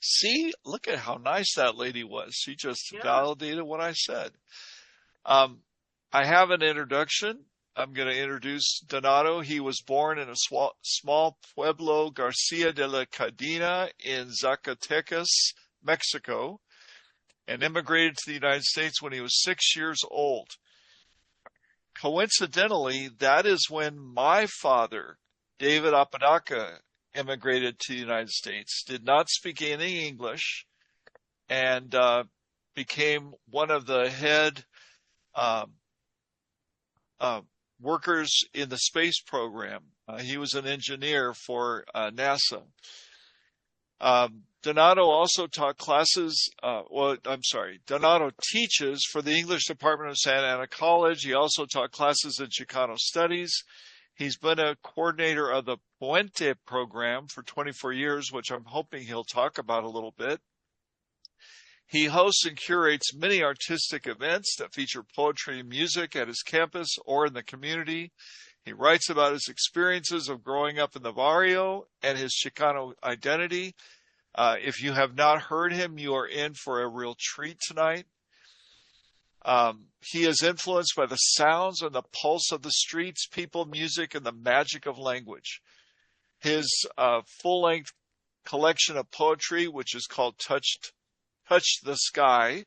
See, look at how nice that lady was. She just validated what I said. I have an introduction. I'm going to introduce Donato. He was born in a small pueblo, Garcia de la Cadena, in Zacatecas, Mexico, and immigrated to the United States when he was 6 years old. Coincidentally, that is when my father, David Apodaca, immigrated to the United States, did not speak any English, and became one of the head workers in the space program. He was an engineer for NASA. Donato also taught classes, Donato teaches for the English department of Santa Ana College. He also taught classes in Chicano Studies. He's been a coordinator of the Puente program for 24 years, which I'm hoping he'll talk about a little bit. He hosts and curates many artistic events that feature poetry and music at his campus or in the community. He writes about his experiences of growing up in the barrio and his Chicano identity. If you have not heard him, you are in for a real treat tonight. He is influenced by the sounds and the pulse of the streets, people, music, and the magic of language. His full-length collection of poetry, which is called Touch the Sky,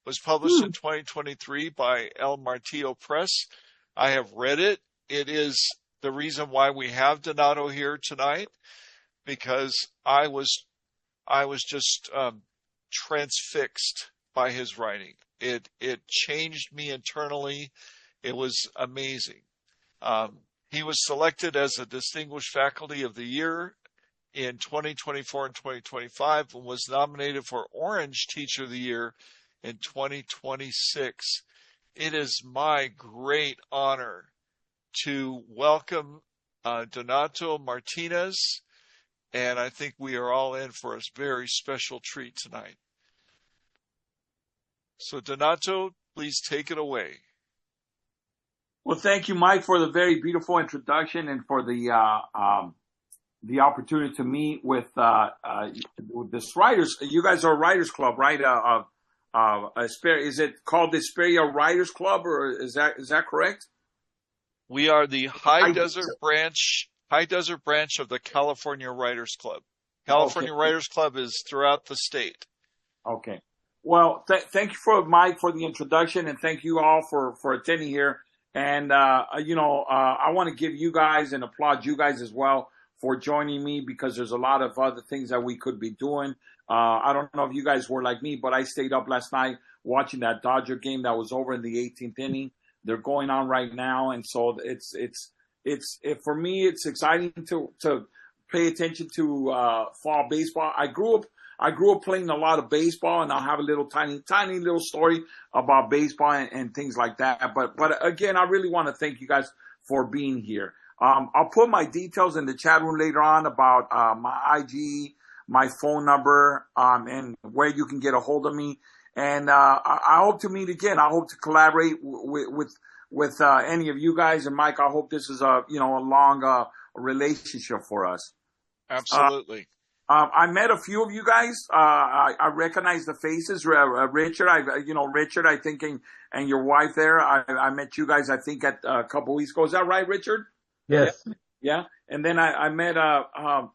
was published in 2023 by El Martillo Press. I have read it. It is the reason why we have Donato here tonight, because I was just transfixed by his writing. It changed me internally. It was amazing. He was selected as a Distinguished Faculty of the Year in 2024 and 2025 and was nominated for Orange Teacher of the Year in 2026. It is my great honor to welcome Donato Martinez, and I think we are all in for a very special treat tonight. So Donato, please take it away. Well, thank you, Mike, for the very beautiful introduction and for the opportunity to meet with this writers. You guys are a writers club, right? Is it called the Hesperia Writers Club, or is that correct? We are the High Desert branch of the California Writers Club. California Writers Club is throughout the state. Okay. Well, thank you for Mike for the introduction, and thank you all for attending here. And I want to give you guys and applaud you guys as well for joining me, because there's a lot of other things that we could be doing. I don't know if you guys were like me, but I stayed up last night watching that Dodger game that was over in the 18th inning. They're going on right now, and so it's for me, it's exciting to pay attention to fall baseball. I grew up playing a lot of baseball, and I'll have a little tiny little story about baseball and things like that. But again, I really want to thank you guys for being here. I'll put my details in the chat room later on about my IG, my phone number, and where you can get a hold of me. And I hope to meet again. I hope to collaborate with any of you guys. And Mike, I hope this is a long relationship for us. Absolutely. I met a few of you guys. I recognize the faces. Richard, Richard, I think, and your wife there. I met you guys, I think, at a couple weeks ago. Is that right, Richard? Yes. Yeah. And then I met, my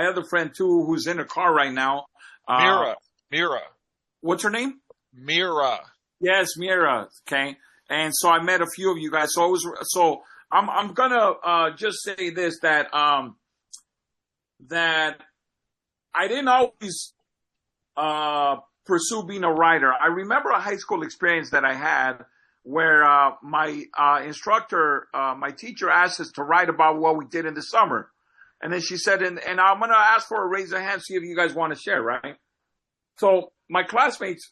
other friend too, who's in a car right now. Mira. What's her name? Mira. Yes, Mira. Okay. And so I met a few of you guys. So I'm gonna just say this, that I didn't always pursue being a writer. I remember a high school experience that I had where my instructor, my teacher, asked us to write about what we did in the summer. And then she said, and I'm going to ask for a raise of hand, see if you guys want to share, right? So my classmates,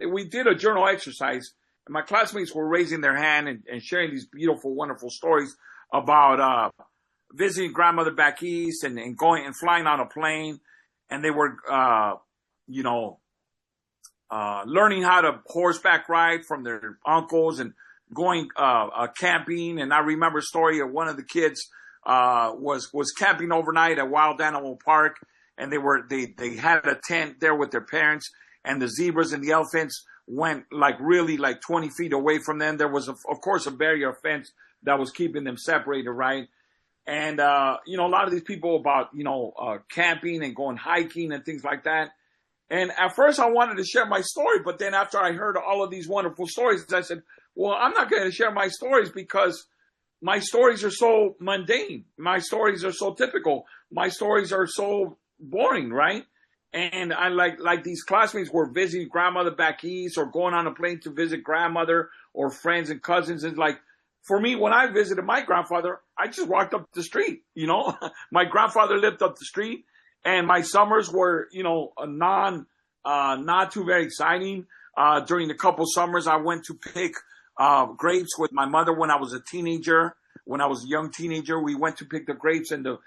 we did a journal exercise, and my classmates were raising their hand and sharing these beautiful, wonderful stories about visiting grandmother back east and going and flying on a plane. And they were, learning how to horseback ride from their uncles and going camping. And I remember a story of one of the kids was camping overnight at Wild Animal Park, and they had a tent there with their parents, and the zebras and the elephants went really 20 feet away from them. There was of course a barrier fence that was keeping them separated, right? And a lot of these people about camping and going hiking and things like that. And at first I wanted to share my story, but then after I heard all of these wonderful stories, I said, well, I'm not going to share my stories because my stories are so mundane. My stories are so typical. My stories are so boring, right? And I like these classmates were visiting grandmother back east or going on a plane to visit grandmother or friends and cousins. And for me, when I visited my grandfather, I just walked up the street, My grandfather lived up the street, and my summers were, not too very exciting. During the couple summers, I went to pick grapes with my mother when I was a teenager. When I was a young teenager, we went to pick the grapes in the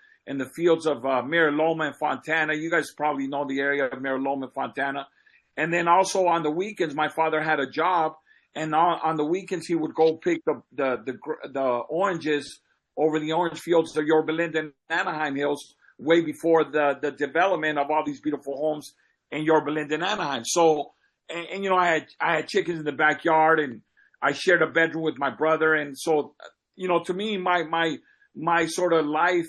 fields of Mira Loma and Fontana. You guys probably know the area of Mira Loma and Fontana. And then also on the weekends, my father had a job, and on the weekends he would go pick the oranges over the orange fields of Yorba Linda and Anaheim Hills way before the development of all these beautiful homes in Yorba Linda and Anaheim. So, and I had chickens in the backyard, and I shared a bedroom with my brother. And so, to me, my sort of life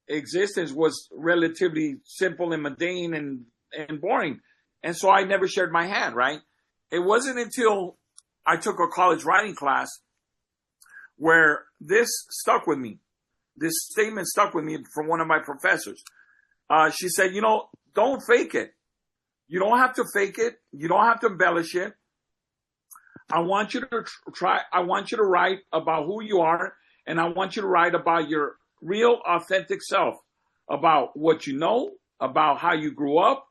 existence was relatively simple and mundane and boring. And so I never shared my hand, right? It wasn't until I took a college writing class where this stuck with me. This statement stuck with me from one of my professors. She said, don't fake it. You don't have to fake it. You don't have to embellish it. I want you to write about who you are, and I want you to write about your real, authentic self, about what you know, about how you grew up,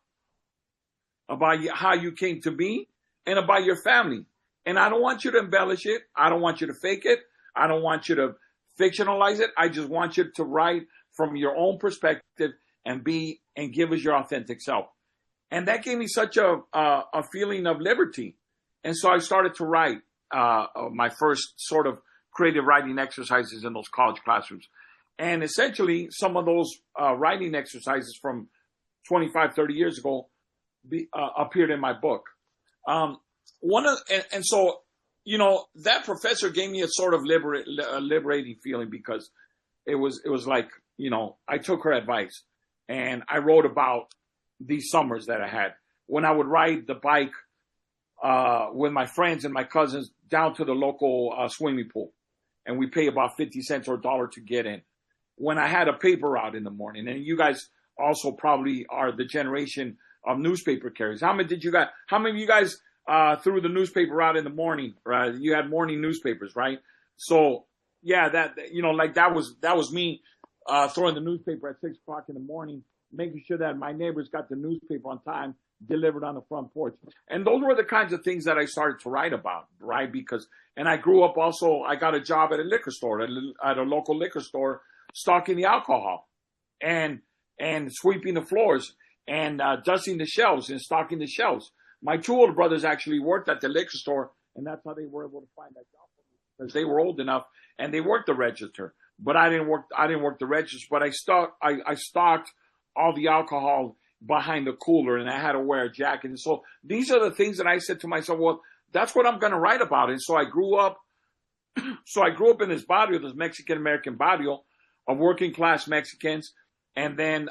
about how you came to be, and about your family. And I don't want you to embellish it. I don't want you to fake it. I don't want you to fictionalize it. I just want you to write from your own perspective and give us your authentic self. And that gave me such a feeling of liberty. And so I started to write my first sort of creative writing exercises in those college classrooms. And essentially, some of those writing exercises from 25, 30 years ago appeared in my book. So, that professor gave me a sort of liberating feeling, because it was like, I took her advice, and I wrote about these summers that I had when I would ride the bike with my friends and my cousins down to the local swimming pool, and we pay about 50 cents or $1 to get in. When I had a paper route in the morning, and you guys also probably are the generation of newspaper carriers. How many of you guys threw the newspaper out in the morning? Right? You had morning newspapers, right? So yeah, that was me throwing the newspaper at 6 o'clock in the morning, making sure that my neighbors got the newspaper on time, delivered on the front porch. And those were the kinds of things that I started to write about, right? And I grew up also, I got a job at a liquor store, at a local liquor store, stocking the alcohol and sweeping the floors and dusting the shelves and stocking the shelves. My two older brothers actually worked at the liquor store, and that's how they were able to find that job for me, because they were old enough and they worked the register. But I didn't work the register, but I stocked all the alcohol behind the cooler, and I had to wear a jacket. And so these are the things that I said to myself, well, that's what I'm going to write about. And so I grew up in this barrio, this Mexican American barrio of working class Mexicans, and then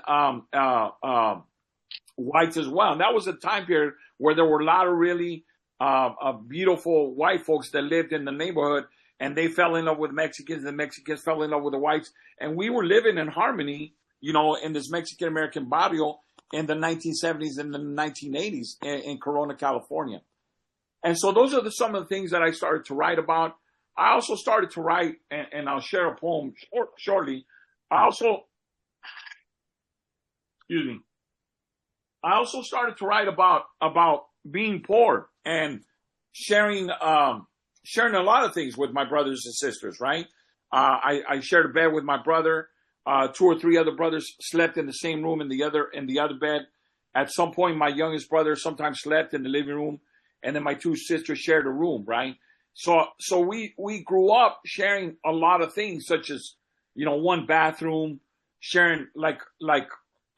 whites as well. And that was a time period where there were a lot of really beautiful white folks that lived in the neighborhood, and they fell in love with Mexicans, and Mexicans fell in love with the whites. And we were living in harmony, in this Mexican American barrio in the 1970s and the 1980s in Corona, California. And so those are some of the things that I started to write about. I also started to write, and I'll share a poem shortly. I also started to write about being poor and sharing a lot of things with my brothers and sisters, right? I shared a bed with my brother. 2 or 3 other brothers slept in the same room in the other bed. at some point, my youngest brother sometimes slept in the living room, and then my two sisters shared a room, right? So we grew up sharing a lot of things, such as, one bathroom, sharing like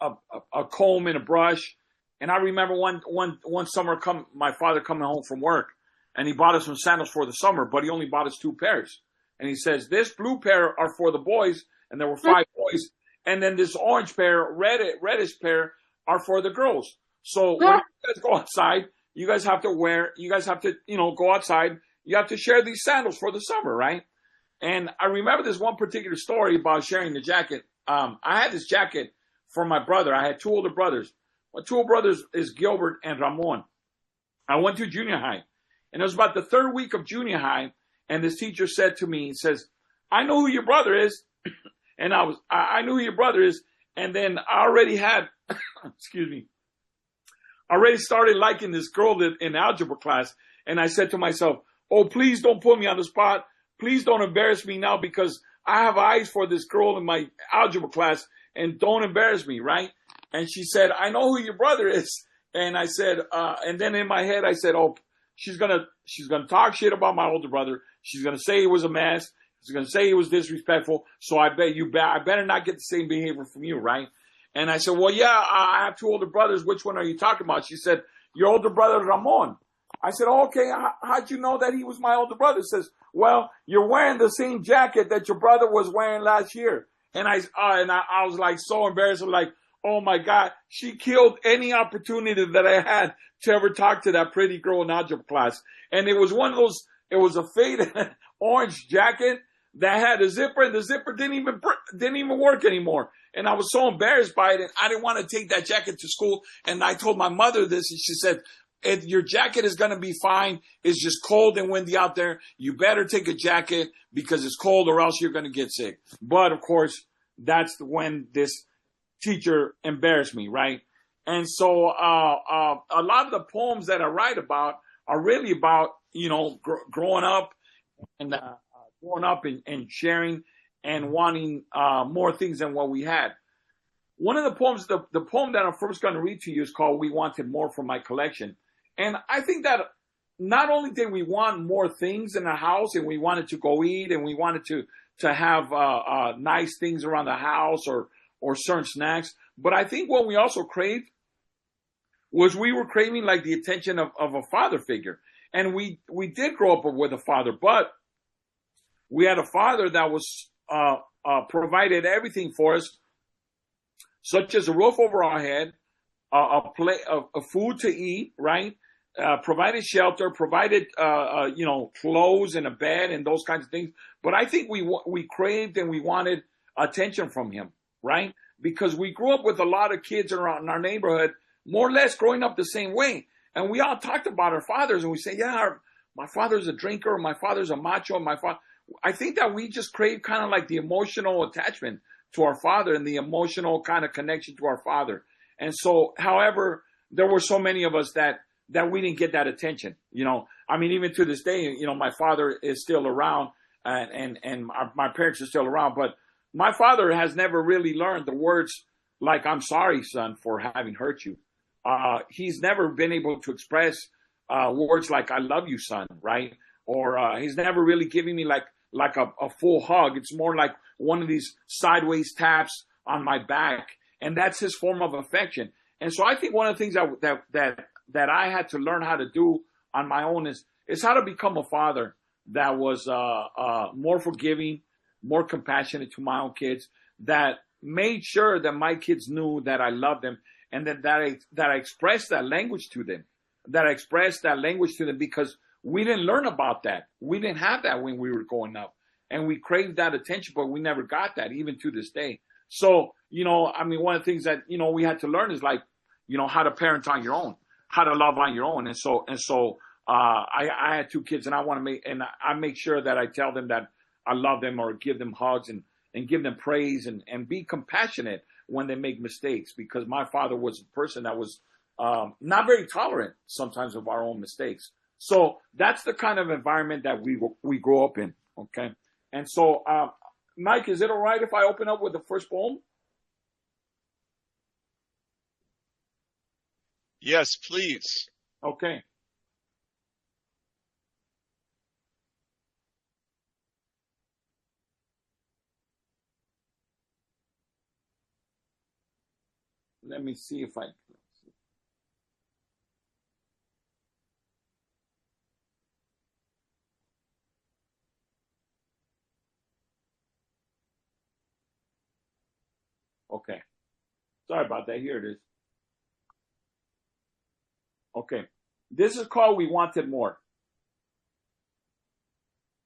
a comb and a brush. And I remember one summer, my father coming home from work, and he bought us some sandals for the summer, but he only bought us 2 pairs. And he says, this blue pair are for the boys, and there were 5 boys, and then this orange pair, reddish pair, are for the girls. So when you guys go outside, you guys have to go outside. You have to share these sandals for the summer, right? And I remember this one particular story about sharing the jacket. I had this jacket for my brother. I had 2 older brothers. My 2 older brothers is Gilbert and Ramon. I went to junior high, and it was about the 3rd week of junior high, and this teacher said to me, he says, I know who your brother is. And I knew who your brother is. And then I already had, excuse me, already started liking this girl in algebra class. And I said to myself, oh, please don't put me on the spot. Please don't embarrass me now, because I have eyes for this girl in my algebra class, and don't embarrass me, right? And she said, I know who your brother is. And I said, and then in my head, I said, oh, she's gonna talk shit about my older brother. She's gonna say he was a mess. She's gonna say he was disrespectful. So I better not get the same behavior from you, right? And I said, well, yeah, I have 2 older brothers. Which one are you talking about? She said, your older brother, Ramon. I said, oh, okay, how'd you know that he was my older brother? She says, well, you're wearing the same jacket that your brother was wearing last year. And I was like so embarrassed. I'm like, oh my God, she killed any opportunity that I had to ever talk to that pretty girl in algebra class. And it was one of those, it was a faded orange jacket that had a zipper, and the zipper didn't even work anymore. And I was so embarrassed by it, and I didn't want to take that jacket to school. And I told my mother this, and she said, your jacket is going to be fine. It's just cold and windy out there. You better take a jacket because it's cold, or else you're going to get sick. But of course, that's when this teacher embarrassed me, right? And so a lot of the poems that I write about are really about, growing up and sharing and wanting more things than what we had. One of the poems, the poem that I'm first going to read to you is called We Wanted More from My Collection. And I think that not only did we want more things in the house, and we wanted to go eat, and we wanted to have nice things around the house or certain snacks, but I think what we also craved was we were craving like the attention of a father figure. And we did grow up with a father, but we had a father that was provided everything for us, such as a roof over our head, a food to eat, right? Provided shelter, provided clothes and a bed and those kinds of things. But I think we craved and we wanted attention from him, right? Because we grew up with a lot of kids around in our neighborhood, more or less growing up the same way. And we all talked about our fathers, and we say, yeah, my father's a drinker, or my father's a macho, I think that we just crave kind of like the emotional attachment to our father and the emotional kind of connection to our father. And so, however, there were so many of us that we didn't get that attention. Even to this day, my father is still around, and my parents are still around, but my father has never really learned the words like, I'm sorry, son, for having hurt you. He's never been able to express words like, I love you, son, right? Or he's never really given me like a full hug. It's more like one of these sideways taps on my back. And that's his form of affection. And so I think one of the things that I had to learn how to do on my own is how to become a father that was more forgiving, more compassionate to my own kids, that made sure that my kids knew that I loved them, and that I expressed that language to them, because we didn't learn about that. We didn't have that when we were growing up, and we craved that attention, but we never got that, even to this day. So, one of the things that, we had to learn is how to parent on your own, how to love on your own. And so I had 2 kids, and I make sure that I tell them that I love them, or give them hugs and give them praise, and be compassionate when they make mistakes, because my father was a person that was not very tolerant sometimes of our own mistakes. So that's the kind of environment that we grow up in. Okay. And so, Mike, is it all right if I open up with the first poem? Yes, please. Okay. Let me see if I. Okay. Sorry about that. Here it is. Okay. This is called We Wanted More.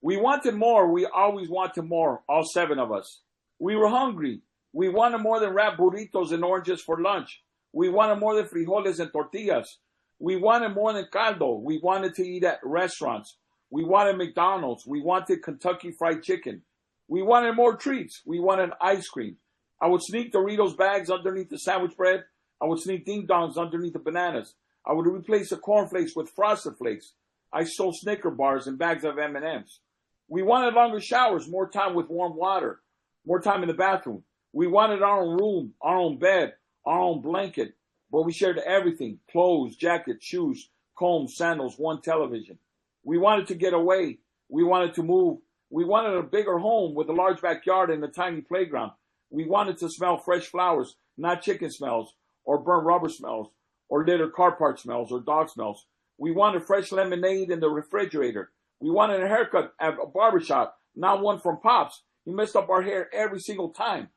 We wanted more. We always wanted more, all 7 of us. We were hungry. We wanted more than wrapped burritos and oranges for lunch. We wanted more than frijoles and tortillas. We wanted more than caldo. We wanted to eat at restaurants. We wanted McDonald's. We wanted Kentucky Fried Chicken. We wanted more treats. We wanted ice cream. I would sneak Doritos bags underneath the sandwich bread. I would sneak ding dongs underneath the bananas. I would replace the cornflakes with frosted flakes. I stole Snicker bars and bags of M&Ms. We wanted longer showers, more time with warm water, more time in the bathroom. We wanted our own room, our own bed, our own blanket, but we shared everything: clothes, jackets, shoes, combs, sandals, one television. We wanted to get away. We wanted to move. We wanted a bigger home with a large backyard and a tiny playground. We wanted to smell fresh flowers, not chicken smells, or burnt rubber smells, or littered car part smells, or dog smells. We wanted fresh lemonade in the refrigerator. We wanted a haircut at a barbershop, not one from Pops. He messed up our hair every single time.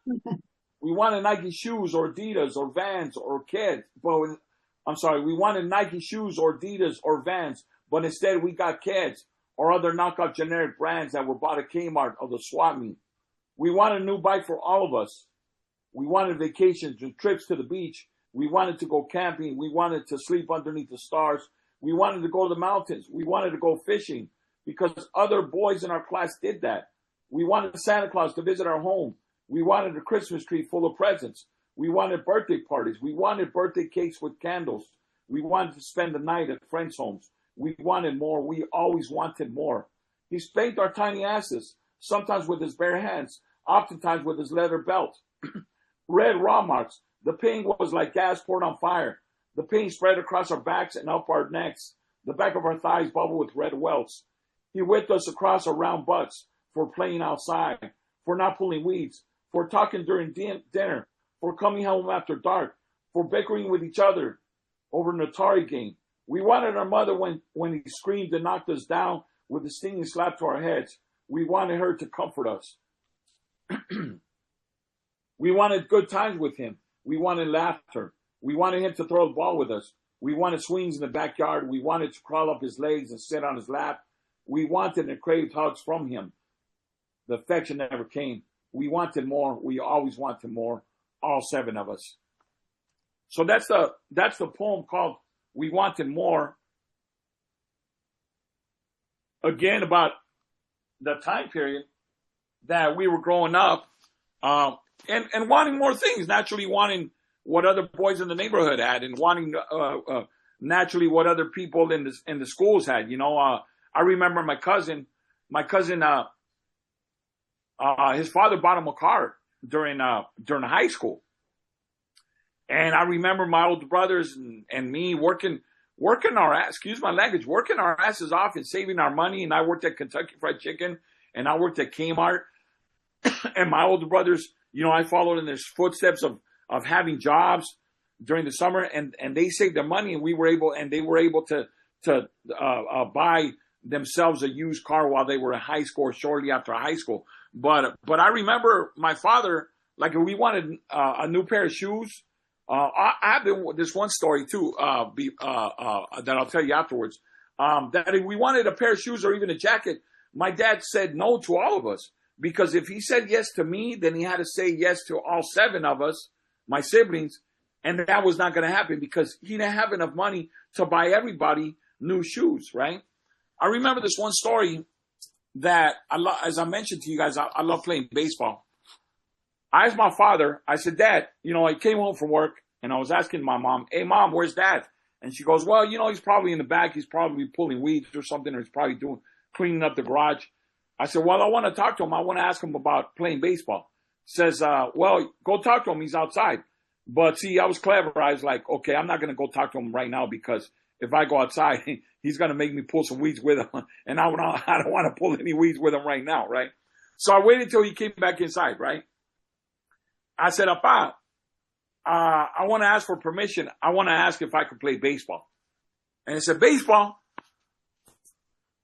We wanted Nike shoes or Adidas or Vans or Keds. But we wanted Nike shoes or Adidas or Vans, but instead we got Keds or other knockoff generic brands that were bought at Kmart or the swap meet. We wanted a new bike for all of us. We wanted vacations and trips to the beach. We wanted to go camping. We wanted to sleep underneath the stars. We wanted to go to the mountains. We wanted to go fishing because other boys in our class did that. We wanted Santa Claus to visit our home. We wanted a Christmas tree full of presents. We wanted birthday parties. We wanted birthday cakes with candles. We wanted to spend the night at friends' homes. We wanted more. We always wanted more. He spanked our tiny asses, sometimes with his bare hands, oftentimes with his leather belt. Red raw marks. The pain was like gas poured on fire. The pain spread across our backs and up our necks. The back of our thighs bubbled with red welts. He whipped us across our round butts for playing outside, for not pulling weeds, for talking during dinner, for coming home after dark, for bickering with each other over an Atari game. We wanted our mother when he screamed and knocked us down with a stinging slap to our heads. We wanted her to comfort us. We wanted good times with him. We wanted laughter. We wanted him to throw the ball with us. We wanted swings in the backyard. We wanted to crawl up his legs and sit on his lap. We wanted and craved hugs from him. The affection never came. We wanted more. We always wanted more. All 7 of us. So that's the poem called We Wanted More. Again, about the time period that we were growing up, and wanting more things, naturally wanting what other boys in the neighborhood had, and wanting naturally what other people in the schools had. I remember my cousin, his father bought him a car during high school, and I remember my older brothers and me working our ass, excuse my language, working our asses off and saving our money. And I worked at Kentucky Fried Chicken, and I worked at Kmart, and my older brothers, I followed in their footsteps of having jobs during the summer, and they saved their money, and they were able to buy themselves a used car while they were in high school or shortly after high school. But I remember my father, like, if we wanted a new pair of shoes, I have this one story too, that I'll tell you afterwards, that if we wanted a pair of shoes or even a jacket, my dad said no to all of us, because if he said yes to me, then he had to say yes to all 7 of us, my siblings, and that was not going to happen because he didn't have enough money to buy everybody new shoes, right? I remember this one story that as I mentioned to you guys, I love playing baseball. I asked my father, I said, Dad, I came home from work and I was asking my mom, hey, Mom, where's Dad? And she goes, well, he's probably in the back. He's probably pulling weeds or something, or he's probably cleaning up the garage. I said, well, I want to talk to him. I want to ask him about playing baseball. Says, well, go talk to him. He's outside. But see, I was clever. I was like, okay, I'm not going to go talk to him right now because if I go outside, he's going to make me pull some weeds with him. And I don't want to pull any weeds with him right now, right? So I waited till he came back inside, right? I said, Apa, I want to ask for permission. I want to ask if I could play baseball. And he said, baseball?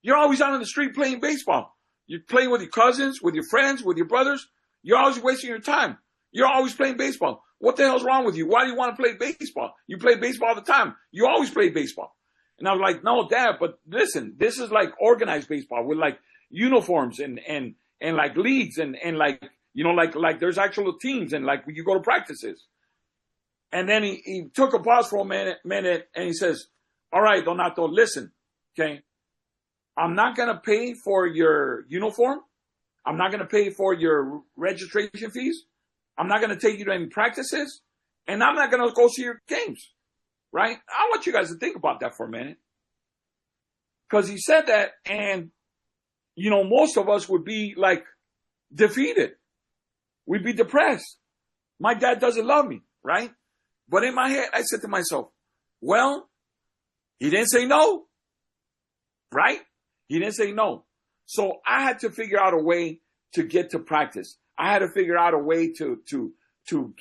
You're always out on the street playing baseball. You're playing with your cousins, with your friends, with your brothers. You're always wasting your time. You're always playing baseball. What the hell's wrong with you? Why do you want to play baseball? You play baseball all the time. You always play baseball. And I was like, no, Dad, but listen, this is like organized baseball with like uniforms and like leagues and like, you know, like there's actual teams and like you go to practices. And then he took a pause for a minute and he says, all right, Donato, listen, okay? I'm not going to pay for your uniform. I'm not going to pay for your registration fees. I'm not going to take you to any practices. And I'm not going to go see your games, right? I want you guys to think about that for a minute. Because he said that, and, you know, most of us would be like defeated. We'd be depressed. My dad doesn't love me, right? But in my head, I said to myself, well, he didn't say no, right? He didn't say no. So I had to figure out a way to get to practice. I had to figure out a way to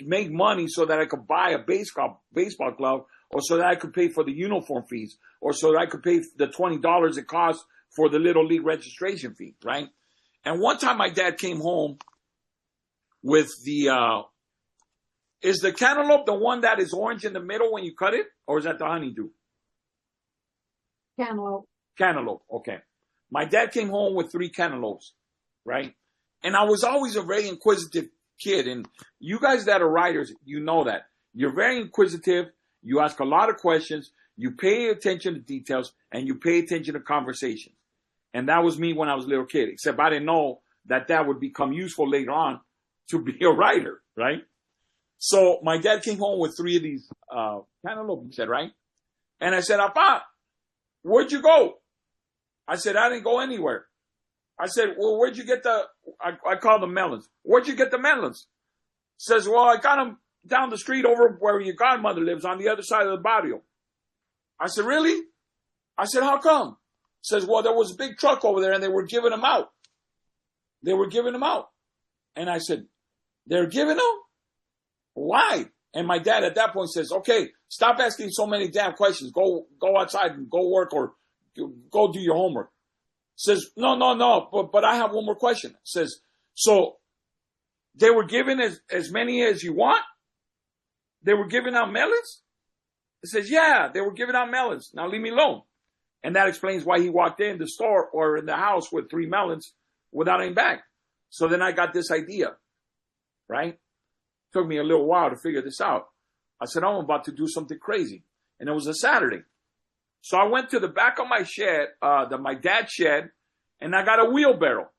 make money so that I could buy a baseball glove, or so that I could pay for the uniform fees, or so that I could pay the $20 it costs for the Little League registration fee, right? And one time my dad came home with is the cantaloupe the one that is orange in the middle when you cut it, or is that the honeydew? Cantaloupe. Cantaloupe, okay. My dad came home with 3 cantaloupes, right? And I was always a very inquisitive kid. And you guys that are writers, you know that. You're very inquisitive. You ask a lot of questions. You pay attention to details. And you pay attention to conversations. And that was me when I was a little kid. Except I didn't know that would become useful later on to be a writer, right? So my dad came home with 3 of these cantaloupe, he said, right? And I said, Apa, where'd you go? I said, I didn't go anywhere. I said, well, where'd you get I call them melons. Where'd you get the melons? Says, well, I got them down the street over where your godmother lives on the other side of the barrio. I said, really? I said, how come? Says, well, there was a big truck over there and they were giving them out. They were giving them out. And I said, they're giving them? Why? And my dad at that point says, okay, stop asking so many damn questions. Go outside and go work or go do your homework. Says, no, but I have one more question. Says, so they were giving as many as you want? They were giving out melons? He says, yeah, they were giving out melons. Now leave me alone. And that explains why he walked in the store or in the house with 3 melons without any bag. So then I got this idea, right? Took me a little while to figure this out. I said, I'm about to do something crazy. And it was a Saturday. So I went to the back of my shed, my dad's shed, and I got a wheelbarrow.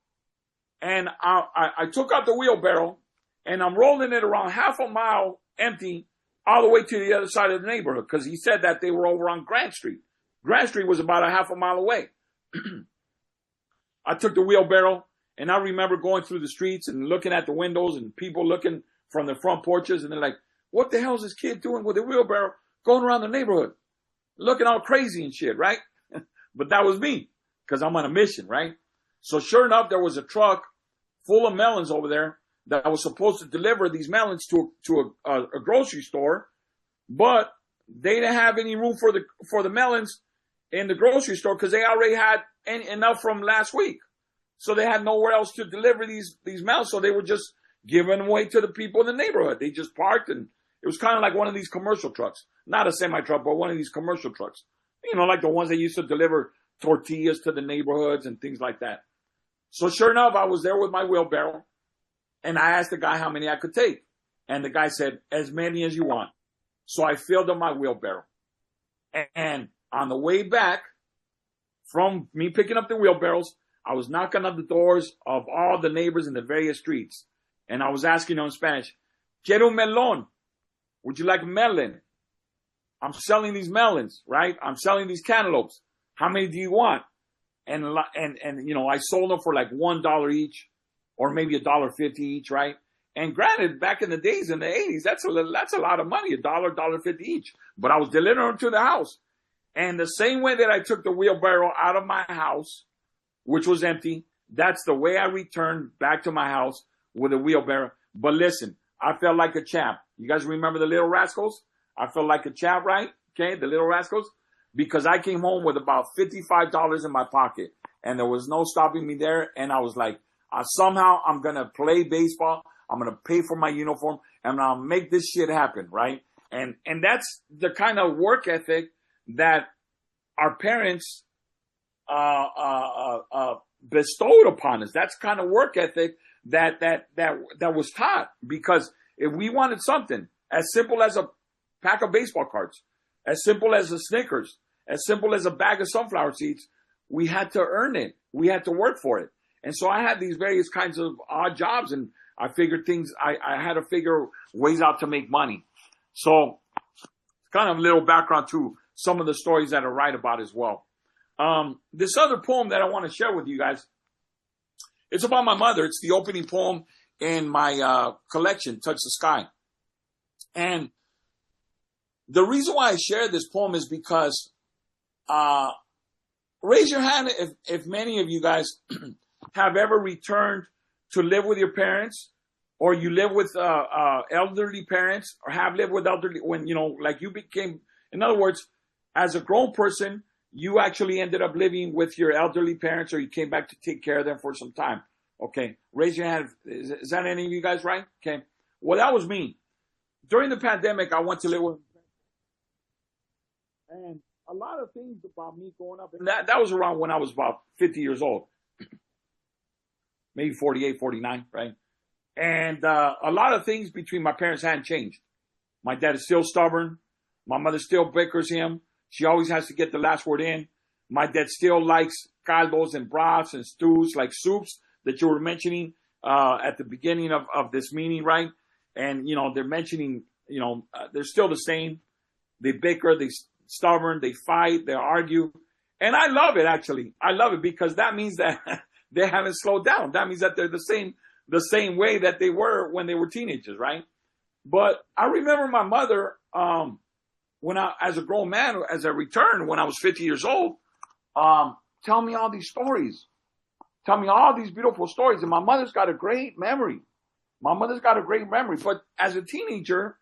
And I took out the wheelbarrow, and I'm rolling it around half a mile empty all the way to the other side of the neighborhood, because he said that they were over on Grant Street. Grant Street was about a half a mile away. I took the wheelbarrow, and I remember going through the streets and looking at the windows and people looking from the front porches, and they're like, what the hell is this kid doing with a wheelbarrow going around the neighborhood? Looking all crazy and shit, right? But that was me, because I'm on a mission, right? So sure enough, there was a truck full of melons over there that was supposed to deliver these melons to a grocery store, but they didn't have any room for the melons in the grocery store because they already had enough from last week. So they had nowhere else to deliver these melons, so they were just giving them away to the people in the neighborhood. They just parked, and it was kind of like one of these commercial trucks. Not a semi-truck, but one of these commercial trucks. You know, like the ones that used to deliver tortillas to the neighborhoods and things like that. So sure enough, I was there with my wheelbarrow, and I asked the guy how many I could take. And the guy said, as many as you want. So I filled up my wheelbarrow. And on the way back from me picking up the wheelbarrows, I was knocking on the doors of all the neighbors in the various streets. And I was asking them in Spanish, quiero melón. Would you like a melon? I'm selling these melons, right? I'm selling these cantaloupes. How many do you want? And you know, I sold them for like $1 each, or maybe $1.50 each, right? And granted, back in the days, in the 80s, that's a lot of money, $1.50 each. But I was delivering them to the house. And the same way that I took the wheelbarrow out of my house, which was empty, that's the way I returned back to my house with a wheelbarrow. But listen, I felt like a champ. You guys remember the Little Rascals? I felt like a champ, right? Okay, the Little Rascals. Because I came home with about $55 in my pocket. And there was no stopping me there. And I was like, somehow I'm going to play baseball. I'm going to pay for my uniform. And I'll make this shit happen, right? And that's the kind of work ethic that our parents bestowed upon us. That's kind of work ethic that was taught. Because if we wanted something as simple as a pack of baseball cards, as simple as a Snickers, as simple as a bag of sunflower seeds, we had to earn it. We had to work for it. And so I had these various kinds of odd jobs, and I figured things, I had to figure ways out to make money. So kind of a little background to some of the stories that I write about as well. This other poem that I want to share with you guys, it's about my mother. It's the opening poem in my collection, Touch the Sky. And the reason why I share this poem is because, raise your hand if many of you guys have ever returned to live with your parents, or you live with elderly parents, or have lived with elderly when, like you became, in other words, as a grown person, you actually ended up living with your elderly parents, or you came back to take care of them for some time. Okay. Raise your hand. Is that any of you guys, right? Okay. Well, that was me. During the pandemic, I went to live with, and a lot of things about me growing up, and that was around when I was about 50 years old, maybe 48, 49, right? And a lot of things between my parents hadn't changed. My dad is still stubborn. My mother still bickers him. She always has to get the last word in. My dad still likes caldos and broths and stews, like soups that you were mentioning at the beginning of this meeting, right? And, they're mentioning, they're still the same. They bicker, they stubborn, they fight, they argue. And I love it, actually. I love it because that means that they haven't slowed down. That means that they're the same way that they were when they were teenagers, right? But I remember my mother, when as a grown man, as I returned when I was 50 years old, tell me all these stories. Tell me all these beautiful stories. And my mother's got a great memory. But as a teenager,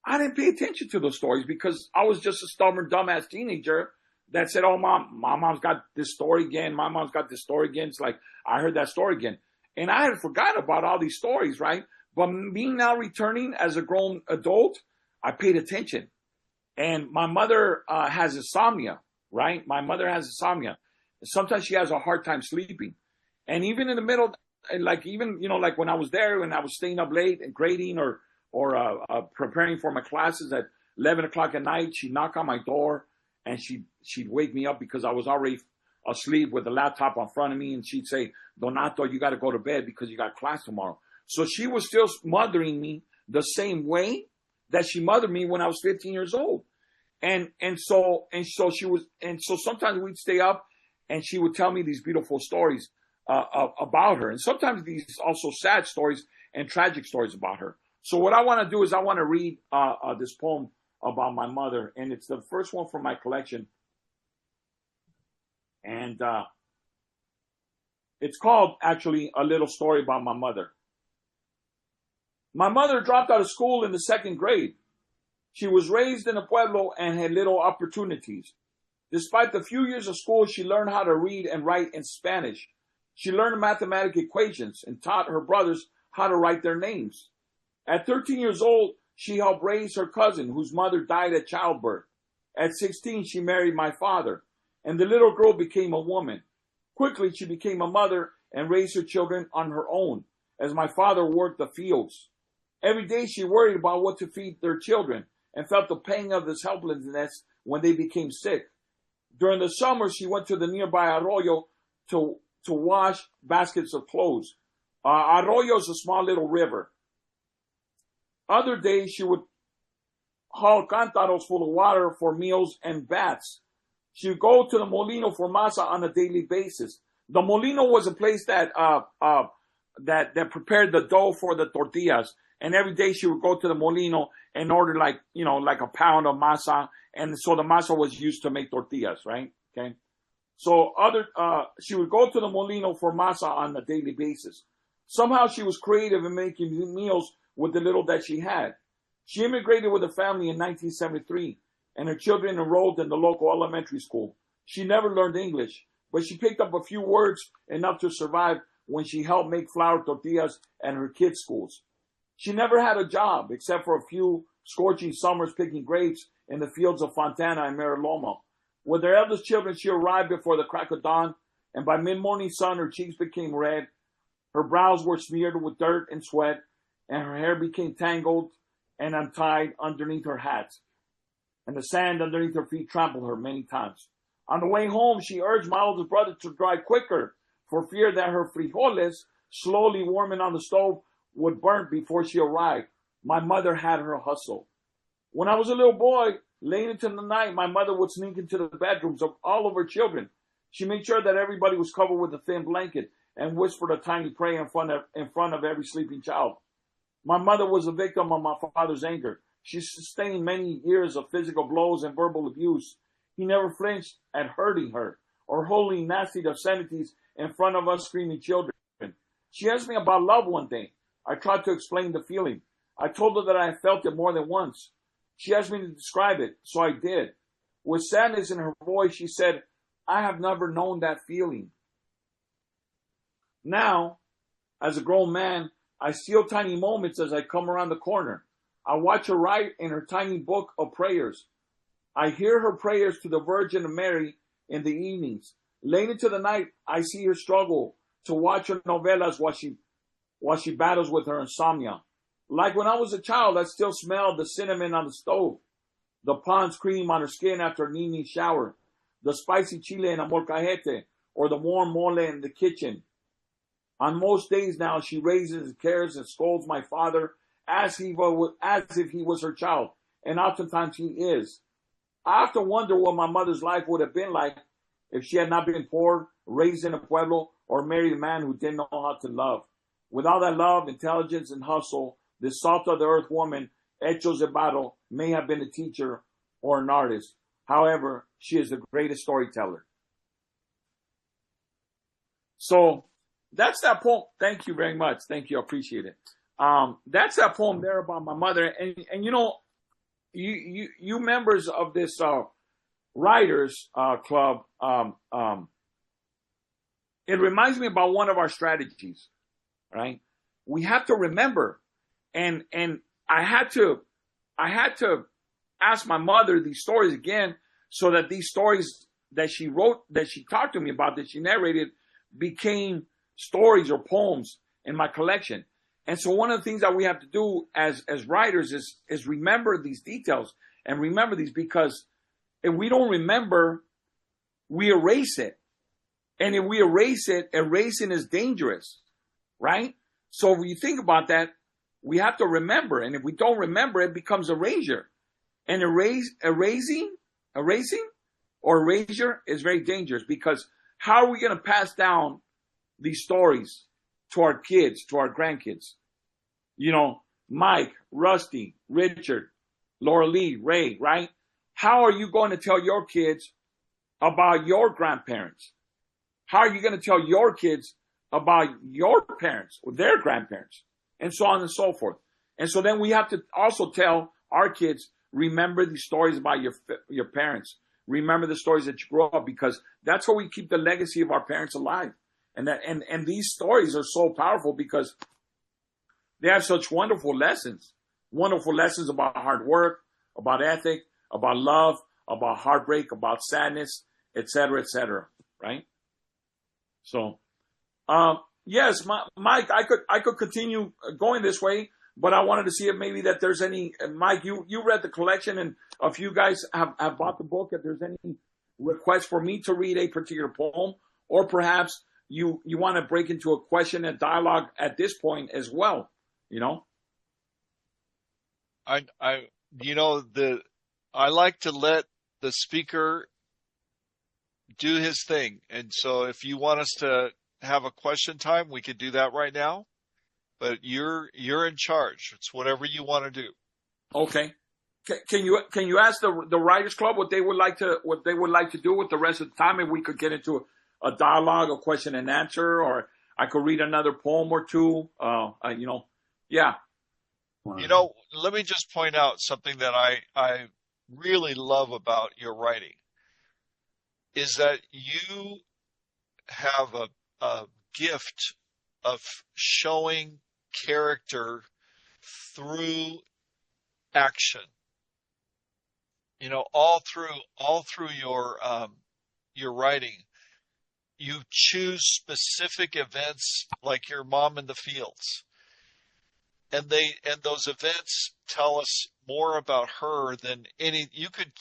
I didn't pay attention to those stories because I was just a stubborn, dumbass teenager that said, oh, my mom's got this story again. My mom's got this story again. It's like, I heard that story again. And I had forgotten about all these stories, right? But being now returning as a grown adult, I paid attention. And my mother has insomnia, right? My mother has insomnia. Sometimes she has a hard time sleeping. And even in the middle, like when I was there, when I was staying up late and grading or preparing for my classes at 11 o'clock at night, she'd knock on my door and she'd wake me up because I was already asleep with the laptop in front of me. And she'd say, Donato, you got to go to bed because you got class tomorrow. So she was still mothering me the same way that she mothered me when I was 15 years old. And so sometimes we'd stay up and she would tell me these beautiful stories about her. And sometimes these also sad stories and tragic stories about her. So what I want to do is I want to read this poem about my mother. And it's the first one from my collection. And it's called, actually, A Little Story About My Mother. My mother dropped out of school in the 2nd grade. She was raised in a pueblo and had little opportunities. Despite the few years of school, she learned how to read and write in Spanish. She learned mathematical equations and taught her brothers how to write their names. At 13 years old, she helped raise her cousin, whose mother died at childbirth. At 16, she married my father, and the little girl became a woman. Quickly, she became a mother and raised her children on her own, as my father worked the fields. Every day, she worried about what to feed their children and felt the pain of this helplessness when they became sick. During the summer, she went to the nearby arroyo to wash baskets of clothes. Arroyo is a small little river. Other days, she would haul cántaros full of water for meals and baths. She would go to the molino for masa on a daily basis. The molino was a place that that prepared the dough for the tortillas. And every day she would go to the molino and order like a pound of masa. And so the masa was used to make tortillas, right? Okay. So she would go to the molino for masa on a daily basis. Somehow she was creative in making meals with the little that she had. She immigrated with her family in 1973, and her children enrolled in the local elementary school. She never learned English, but she picked up a few words enough to survive when she helped make flour tortillas at her kids' schools. She never had a job except for a few scorching summers picking grapes in the fields of Fontana and Mariloma. With her eldest children, she arrived before the crack of dawn, and by mid-morning sun, her cheeks became red, her brows were smeared with dirt and sweat, and her hair became tangled and untied underneath her hat, and the sand underneath her feet trampled her many times. On the way home, she urged my oldest brother to drive quicker for fear that her frijoles, slowly warming on the stove, would burn before she arrived. My mother had her hustle. When I was a little boy, late into the night, my mother would sneak into the bedrooms of all of her children. She made sure that everybody was covered with a thin blanket and whispered a tiny prayer in front of every sleeping child. My mother was a victim of my father's anger. She sustained many years of physical blows and verbal abuse. He never flinched at hurting her or holding nasty obscenities in front of us screaming children. She asked me about love one day. I tried to explain the feeling. I told her that I felt it more than once. She asked me to describe it, so I did. With sadness in her voice, she said, "I have never known that feeling." Now, as a grown man, I steal tiny moments as I come around the corner. I watch her write in her tiny book of prayers. I hear her prayers to the Virgin Mary in the evenings. Late into the night, I see her struggle to watch her novelas while she battles with her insomnia. Like when I was a child, I still smelled the cinnamon on the stove, the Pond's cream on her skin after an evening shower, the spicy chile in a molcajete, or the warm mole in the kitchen. On most days now, she raises and cares and scolds my father as if he was her child, and oftentimes he is. I often wonder what my mother's life would have been like if she had not been poor, raised in a pueblo, or married a man who didn't know how to love. With all that love, intelligence, and hustle, this salt-of-the-earth woman, Hechos de Barro, may have been a teacher or an artist. However, she is the greatest storyteller. So that's that poem. Thank you very much. Thank you. I appreciate it. That's that poem there about my mother. And you members of this writers club, it reminds me about one of our strategies, right? We have to remember, and I had to ask my mother these stories again, so that these stories that she wrote, that she talked to me about, that she narrated, became stories or poems in my collection. And so one of the things that we have to do as writers is remember these details and remember these, because if we don't remember, we erase it. And if we erase it, erasing is dangerous, right? So when you think about that, we have to remember. And if we don't remember, it becomes erasure. And erasing or erasure is very dangerous, because how are we going to pass down these stories to our kids, to our grandkids? You know, Mike, Rusty, Richard, Laura Lee, Ray, right? How are you going to tell your kids about your grandparents? How are you going to tell your kids about your parents or their grandparents? And so on and so forth. And so then we have to also tell our kids, remember these stories about your parents. Remember the stories that you grew up, because that's how we keep the legacy of our parents alive. And these stories are so powerful because they have such wonderful lessons about hard work, about ethic, about love, about heartbreak, about sadness, etc., right? So, yes, Mike, I could continue going this way, but I wanted to see if maybe that there's any, Mike, you read the collection, and a few guys have bought the book. If there's any request for me to read a particular poem, or perhaps you want to break into a question and dialogue at this point as well, you know? I like to let the speaker do his thing. And so if you want us to have a question time, we could do that right now. But you're in charge. It's whatever you want to do. Okay. Can you ask the Writers Club what they would like to do with the rest of the time? If we could get into a dialogue, a question and answer, or I could read another poem or two. Yeah. Let me just point out something that I really love about your writing is that you have a gift of showing character through action. All through your writing, you choose specific events like your mom in the fields. And those events tell us more about her than you could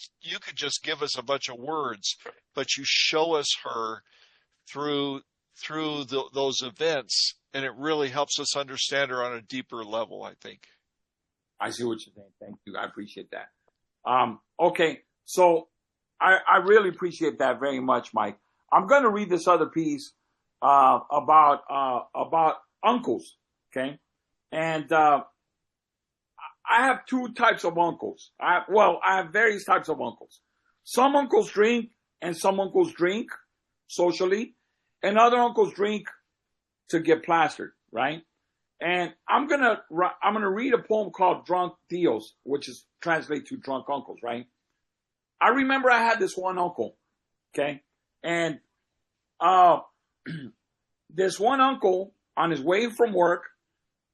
just give us a bunch of words, but you show us her through those events, and it really helps us understand her on a deeper level, I think. I see what you're saying. Thank you. I appreciate that. Okay. So I really appreciate that very much, Mike. I'm going to read this other piece, about uncles. Okay. And, I have two types of uncles. I have various types of uncles. Some uncles drink and some uncles drink socially, and other uncles drink to get plastered, right? And I'm gonna read a poem called Drunk Tios, which is translated to drunk uncles, right? I remember I had this one uncle, okay? And this one uncle, on his way from work,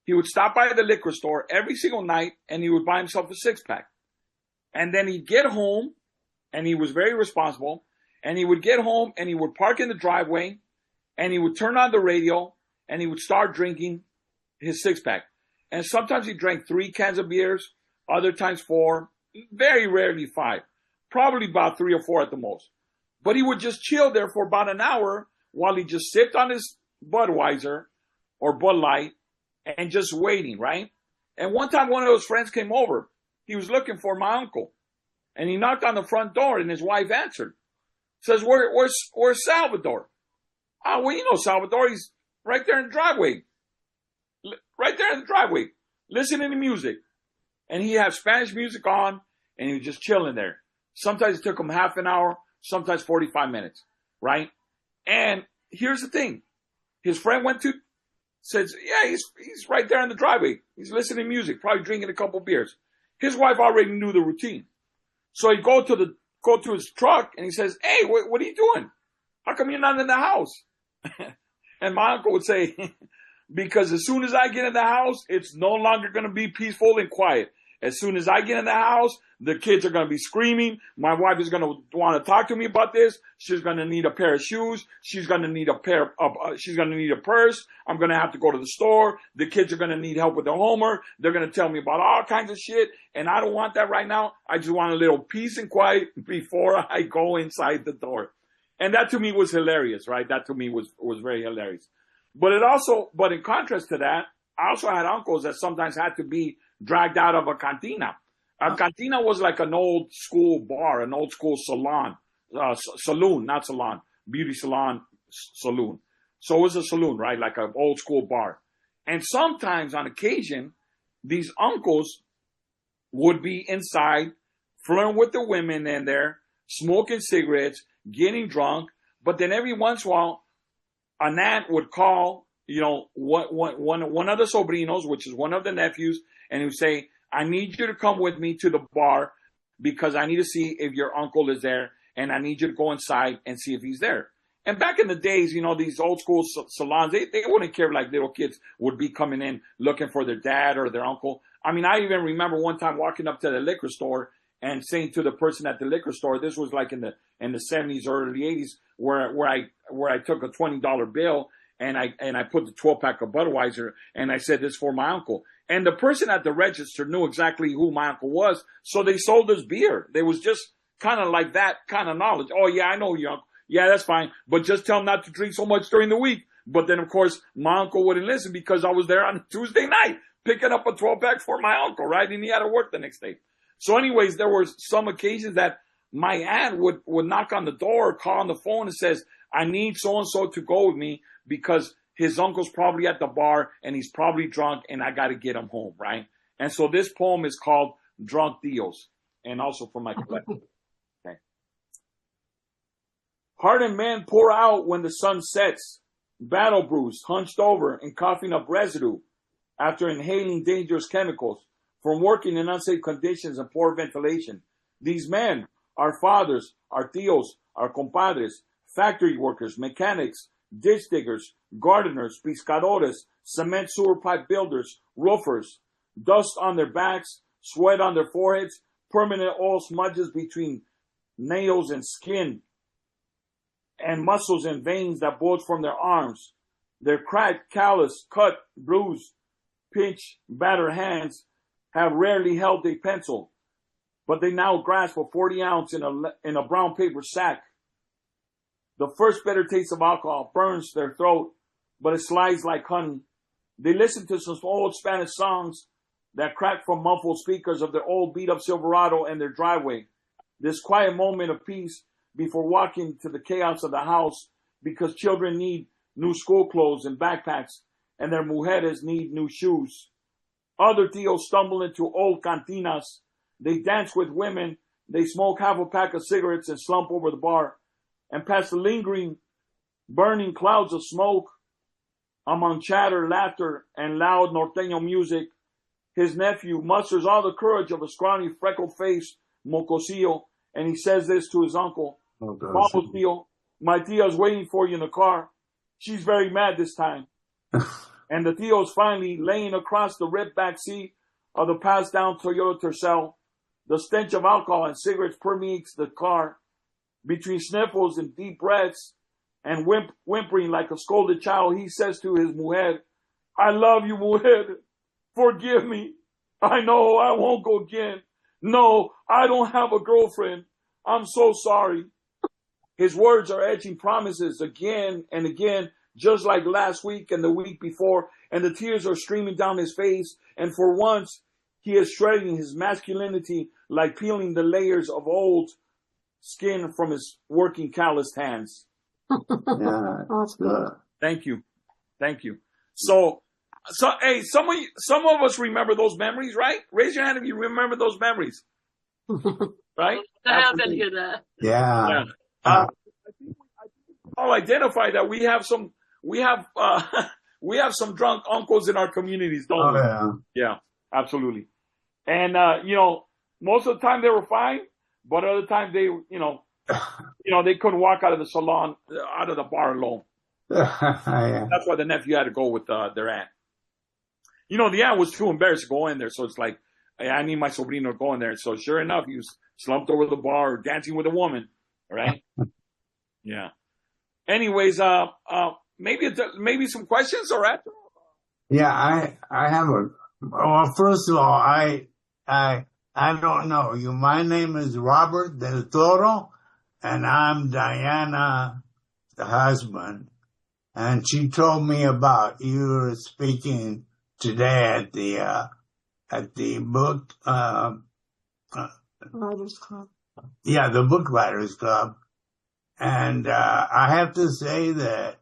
he would stop by the liquor store every single night and he would buy himself a 6-pack. And then he'd get home, and he was very responsible, and he would get home and he would park in the driveway and he would turn on the radio and he would start drinking his 6-pack. And sometimes he drank 3 cans of beers, other times 4, very rarely 5, probably about 3 or 4 at the most. But he would just chill there for about an hour while he just sipped on his Budweiser or Bud Light and just waiting, right? And one time one of those friends came over. He was looking for my uncle. And he knocked on the front door and his wife answered. Says, where's Salvador? Oh, well, Salvador, he's right there in the driveway. Right there in the driveway, listening to music. And he had Spanish music on, and he was just chilling there. Sometimes it took him half an hour, sometimes 45 minutes, right? And here's the thing. His friend says, yeah, he's right there in the driveway. He's listening to music, probably drinking a couple beers. His wife already knew the routine. So he'd go to his truck, and he says, hey, what are you doing? How come you're not in the house? And my uncle would say, because as soon as I get in the house, it's no longer going to be peaceful and quiet. As soon as I get in the house, the kids are going to be screaming. My wife is going to want to talk to me about this. She's going to need a pair of shoes. She's going to need she's going to need a purse. I'm going to have to go to the store. The kids are going to need help with their homework. They're going to tell me about all kinds of shit. And I don't want that right now. I just want a little peace and quiet before I go inside the door. And that to me was hilarious, right? That to me was very hilarious. But in contrast to that, I also had uncles that sometimes had to be dragged out of a cantina. A cantina was like an old school bar, an old school salon, beauty salon, saloon. So it was a saloon, right? Like an old school bar. And sometimes on occasion, these uncles would be inside, flirting with the women in there, smoking cigarettes, getting drunk. But then every once in a while, an aunt would call, one of the sobrinos, which is one of the nephews, and he would say, I need you to come with me to the bar because I need to see if your uncle is there, and I need you to go inside and see if he's there. And back in the days, these old school salons, they wouldn't care like little kids would be coming in looking for their dad or their uncle. I mean, I even remember one time walking up to the liquor store and saying to the person at the liquor store, this was like in the 70s, early 80s, where I took a $20 bill and I put the 12-pack of Budweiser and I said, this is for my uncle. And the person at the register knew exactly who my uncle was, so they sold us beer. There was just kind of like that kind of knowledge. Oh, yeah, I know your uncle. Yeah, that's fine. But just tell him not to drink so much during the week. But then, of course, my uncle wouldn't listen because I was there on Tuesday night picking up a 12-pack for my uncle, right? And he had to work the next day. So anyways, there were some occasions that my aunt would knock on the door or call on the phone and says, I need so-and-so to go with me because his uncle's probably at the bar and he's probably drunk and I got to get him home, right? And so this poem is called Drunk Tios, and also for my collection. Okay. Hardened men pour out when the sun sets, battle bruised, hunched over, and coughing up residue after inhaling dangerous chemicals from working in unsafe conditions and poor ventilation. These men, our fathers, our tios, our compadres, factory workers, mechanics, ditch diggers, gardeners, pescadores, cement sewer pipe builders, roofers, dust on their backs, sweat on their foreheads, permanent oil smudges between nails and skin, and muscles and veins that bulge from their arms. Their cracked, calloused, cut, bruised, pinched, battered hands have rarely held a pencil, but they now grasp a 40 ounce in a brown paper sack. The first bitter taste of alcohol burns their throat, but it slides like honey. They listen to some old Spanish songs that crack from muffled speakers of their old beat-up Silverado in their driveway. This quiet moment of peace before walking to the chaos of the house, because children need new school clothes and backpacks, and their mujeres need new shoes. Other tios stumble into old cantinas. They dance with women. They smoke half a pack of cigarettes and slump over the bar. And past the lingering, burning clouds of smoke, among chatter, laughter, and loud norteño music, his nephew musters all the courage of a scrawny, freckle-faced mocosillo, and he says this to his uncle. Vamos, tío. My tia's waiting for you in the car. She's very mad this time. And the tio's finally laying across the ripped back seat of the passed-down Toyota Tercel. The stench of alcohol and cigarettes permeates the car. Between sniffles and deep breaths and whimpering like a scolded child, he says to his mujer, I love you, mujer. Forgive me. I know I won't go again. No, I don't have a girlfriend. I'm so sorry. His words are etching promises again and again, just like last week and the week before, and the tears are streaming down his face, and for once, he is shredding his masculinity like peeling the layers of old skin from his working calloused hands. Yeah, that's good. Thank you. Thank you. So hey, some of us remember those memories, right? Raise your hand if you remember those memories. Right? I haven't heard that. Yeah. I think I'll identify that we have some drunk uncles in our communities, don't we? Yeah. Yeah, absolutely. And most of the time they were fine, but other times they they couldn't walk out of the salon, out of the bar alone. Yeah. That's why the nephew had to go with their aunt. The aunt was too embarrassed to go in there, so it's like, hey, I need my sobrino to go in there. So sure enough, he was slumped over the bar, dancing with a woman. Right? Yeah. Anyways, maybe some questions, all right? Yeah, I have well, first of all, I don't know you. My name is Robert Del Toro, and I'm Diana, the husband. And she told me about you speaking today at the book, Writers Club. yeah, the Book Writers Club. And I have to say that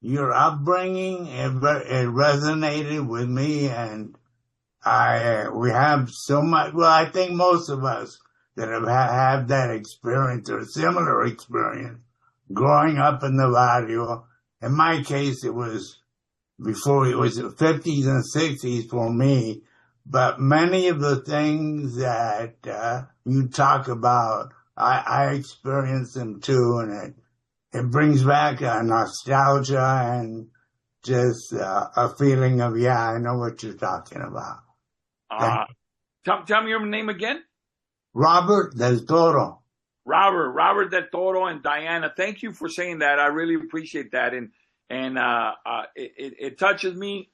your upbringing, it resonated with me, and we have so much, well, I think most of us that have had that experience or similar experience growing up in the barrio. In my case, it was before, it was the 50s and 60s for me, but many of the things that you talk about, I experienced them too, and it brings back a nostalgia and just a feeling of, yeah, I know what you're talking about. Tell me your name again. Robert Del Toro. Robert Del Toro and Diana. Thank you for saying that. I really appreciate that. And it touches me.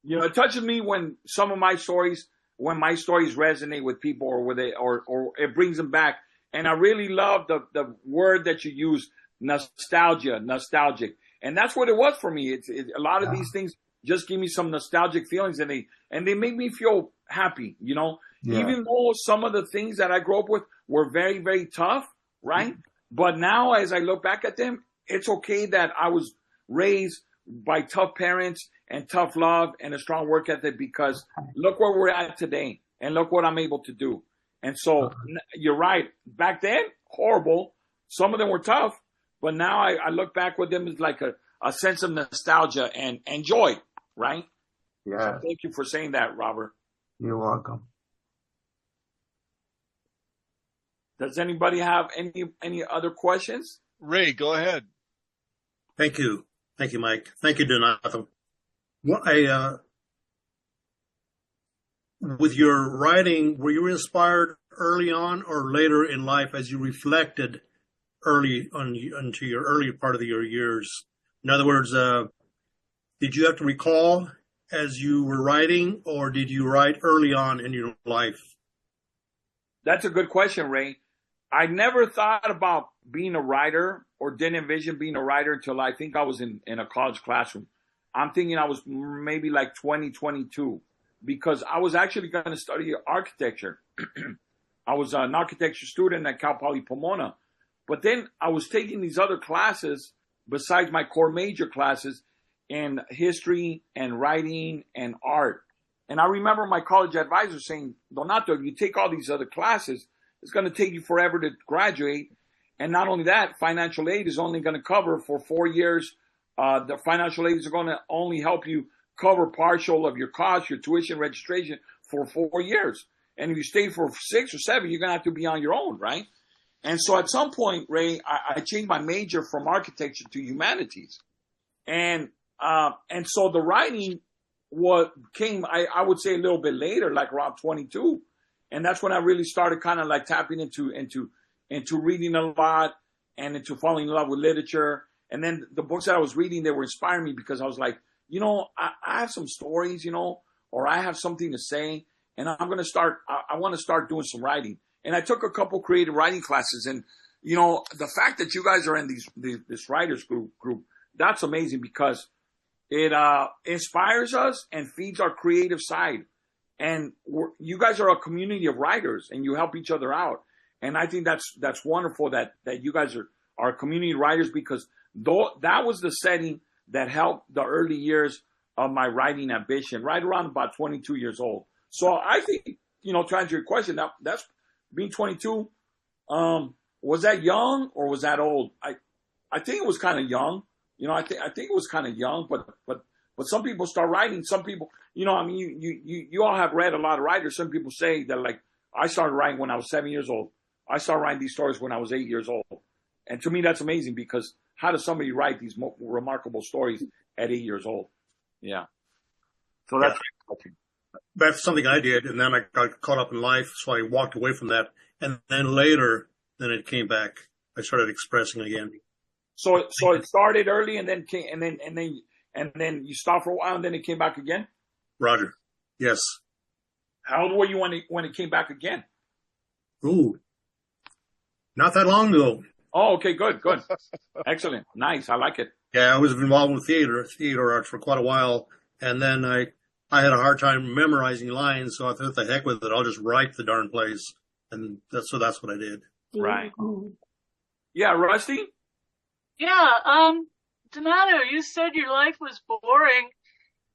It touches me when some of my stories, resonate with people or it brings them back. And I really love the word that you use, nostalgic. And that's what it was for me. A lot of these things just give me some nostalgic feelings, and they make me feel happy, Yeah. Even though some of the things that I grew up with were very, very tough, right? But now as I look back at them, it's okay that I was raised by tough parents and tough love and a strong work ethic, because look where we're at today and look what I'm able to do. And so you're right. Back then, horrible. Some of them were tough, but now I look back with them as like a sense of nostalgia and joy, right? Yeah. So thank you for saying that, Robert. You're welcome. Does anybody have any other questions? Ray, go ahead. Thank you. Thank you, Mike. Thank you, Donato. What with your writing, were you inspired early on or later in life as you reflected early on into your early part of your years? In other words, did you have to recall as you were writing, or did you write early on in your life? That's a good question, Ray. I never thought about being a writer or didn't envision being a writer until I think I was in a college classroom. I'm thinking I was maybe like 22, because I was actually going to study architecture. I was an architecture student at Cal Poly Pomona. But then I was taking these other classes besides my core major classes in history and writing and art. And I remember my college advisor saying, Donato, if you take all these other classes, it's going to take you forever to graduate. And not only that, financial aid is only going to cover for 4 years. The financial aid is going to only help you cover partial of your costs, your tuition, registration for 4 years. And if you stay for 6 or 7, you're going to have to be on your own, right? And so at some point, Ray, I changed my major from architecture to humanities. And so the writing came, I would say, a little bit later, like around 22. And that's when I really started kind of like tapping into reading a lot and into falling in love with literature. And then the books that I was reading, they were inspiring me, because I was like, I have some stories, or I have something to say, and I'm going to start, I want to start doing some writing. And I took a couple creative writing classes, and, the fact that you guys are in this writers group, that's amazing, because it inspires us and feeds our creative side. And you guys are a community of writers, and you help each other out. And I think that's wonderful that you guys are community writers, because that was the setting that helped the early years of my writing ambition, right around about 22 years old. So I think, to answer your question, that's being 22. Was that young or was that old? I think it was kind of young. I think it was kind of young, but some people start writing. Some people, you all have read a lot of writers. Some people say that, like, I started writing when I was 7 years old. I started writing these stories when I was 8 years old. And to me, that's amazing, because how does somebody write these remarkable stories at 8 years old? Yeah. So That's something I did, and then I got caught up in life, so I walked away from that. And then later, it came back. I started expressing again. So it started early, and then you stopped for a while, and then it came back again? Roger. Yes. How old were you when it came back again? Ooh. Not that long ago. Oh, okay, good. Excellent. Nice. I like it. Yeah, I was involved with theater arts for quite a while, and then I had a hard time memorizing lines, so I thought, the heck with it, I'll just write the darn plays. And that's what I did. Right. Yeah, Rusty? Yeah, Donato, you said your life was boring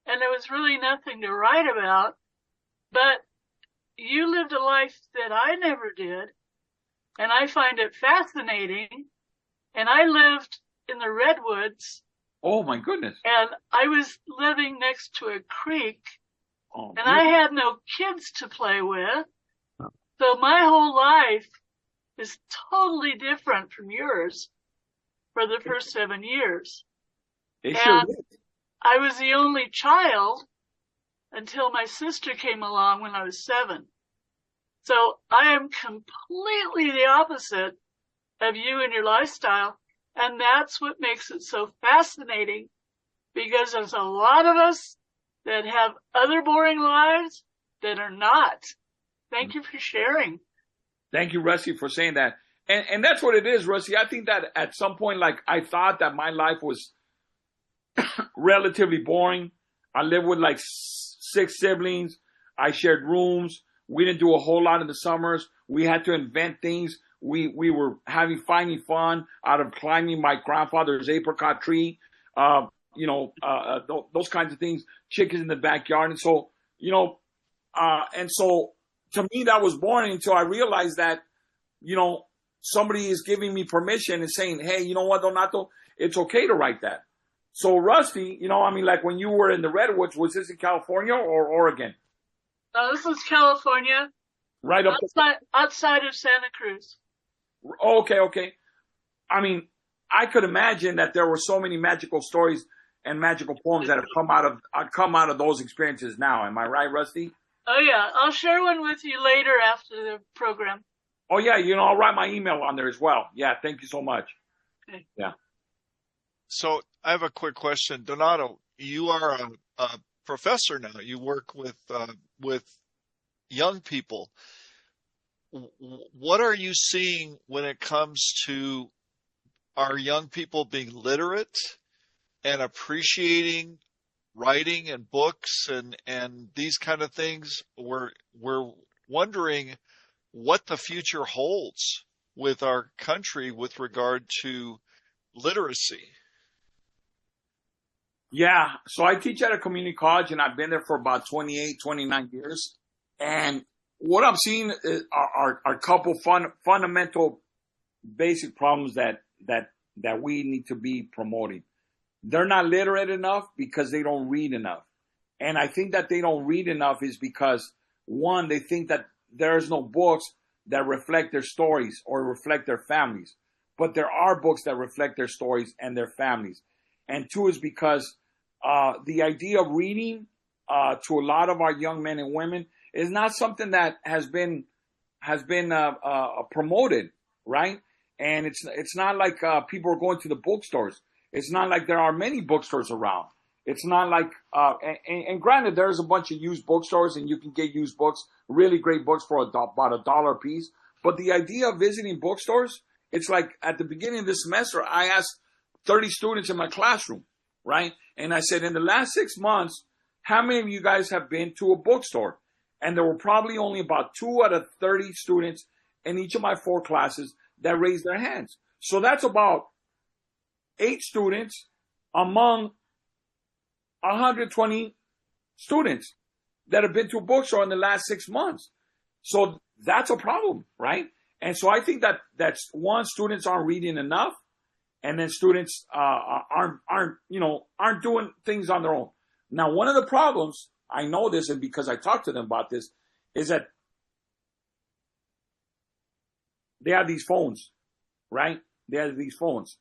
and there was really nothing to write about, but you lived a life that I never did, and I find it fascinating. And I lived in the Redwoods. Oh, my goodness. And I was living next to a creek, Oh, and I had no kids to play with. So my whole life is totally different from yours for the first 7 years. It sure And is. I was the only child until my sister came along when I was 7. So I am completely the opposite of you and your lifestyle. And that's what makes it so fascinating, because there's a lot of us that have other boring lives that are not. Thank you for sharing. Thank you, Rusty, for saying that. And that's what it is, Rusty. I think that at some point, like, I thought that my life was relatively boring. I lived with like 6 siblings. I shared rooms. We didn't do a whole lot in the summers. We had to invent things. we were finding fun out of climbing my grandfather's apricot tree, those kinds of things, chickens in the backyard. And so, and so to me, that was boring until I realized that, somebody is giving me permission and saying, hey, you know what, Donato, it's okay to write that. So Rusty, like when you were in the Redwoods, was this in California or Oregon? This is California. Right up outside of Santa Cruz. Okay. I mean, I could imagine that there were so many magical stories and magical poems that have come out of those experiences now. Am I right, Rusty? Oh yeah, I'll share one with you later after the program. Oh yeah, I'll write my email on there as well. Yeah, thank you so much. Okay. Yeah. So I have a quick question. Donato, you are a professor now. You work with young people. What are you seeing when it comes to our young people being literate and appreciating writing and books and these kind of things? We're wondering what the future holds with our country with regard to literacy. Yeah. So I teach at a community college and I've been there for about 28, 29 years. And what I'm seeing are a couple fundamental basic problems that we need to be promoting. They're not literate enough because they don't read enough. And I think that they don't read enough is because, one, they think that there's no books that reflect their stories or reflect their families. But there are books that reflect their stories and their families. And two is because the idea of reading to a lot of our young men and women is not something that has been promoted, right? And it's not like people are going to the bookstores. It's not like there are many bookstores around. It's not like, and granted, there's a bunch of used bookstores and you can get used books, really great books for about $1 a piece. But the idea of visiting bookstores, it's like at the beginning of the semester, I asked 30 students in my classroom, right? And I said, in the last 6 months, how many of you guys have been to a bookstore? And there were probably only about 2 out of 30 students in each of my 4 classes that raised their hands. So that's about 8 students among 120 students that have been to a bookstore in the last 6 months. So that's a problem, right? And so I think that's one, students aren't reading enough, and then students aren't doing things on their own. Now, one of the problems, I know this, and because I talked to them about this, is that they have these phones, right? They have these phones.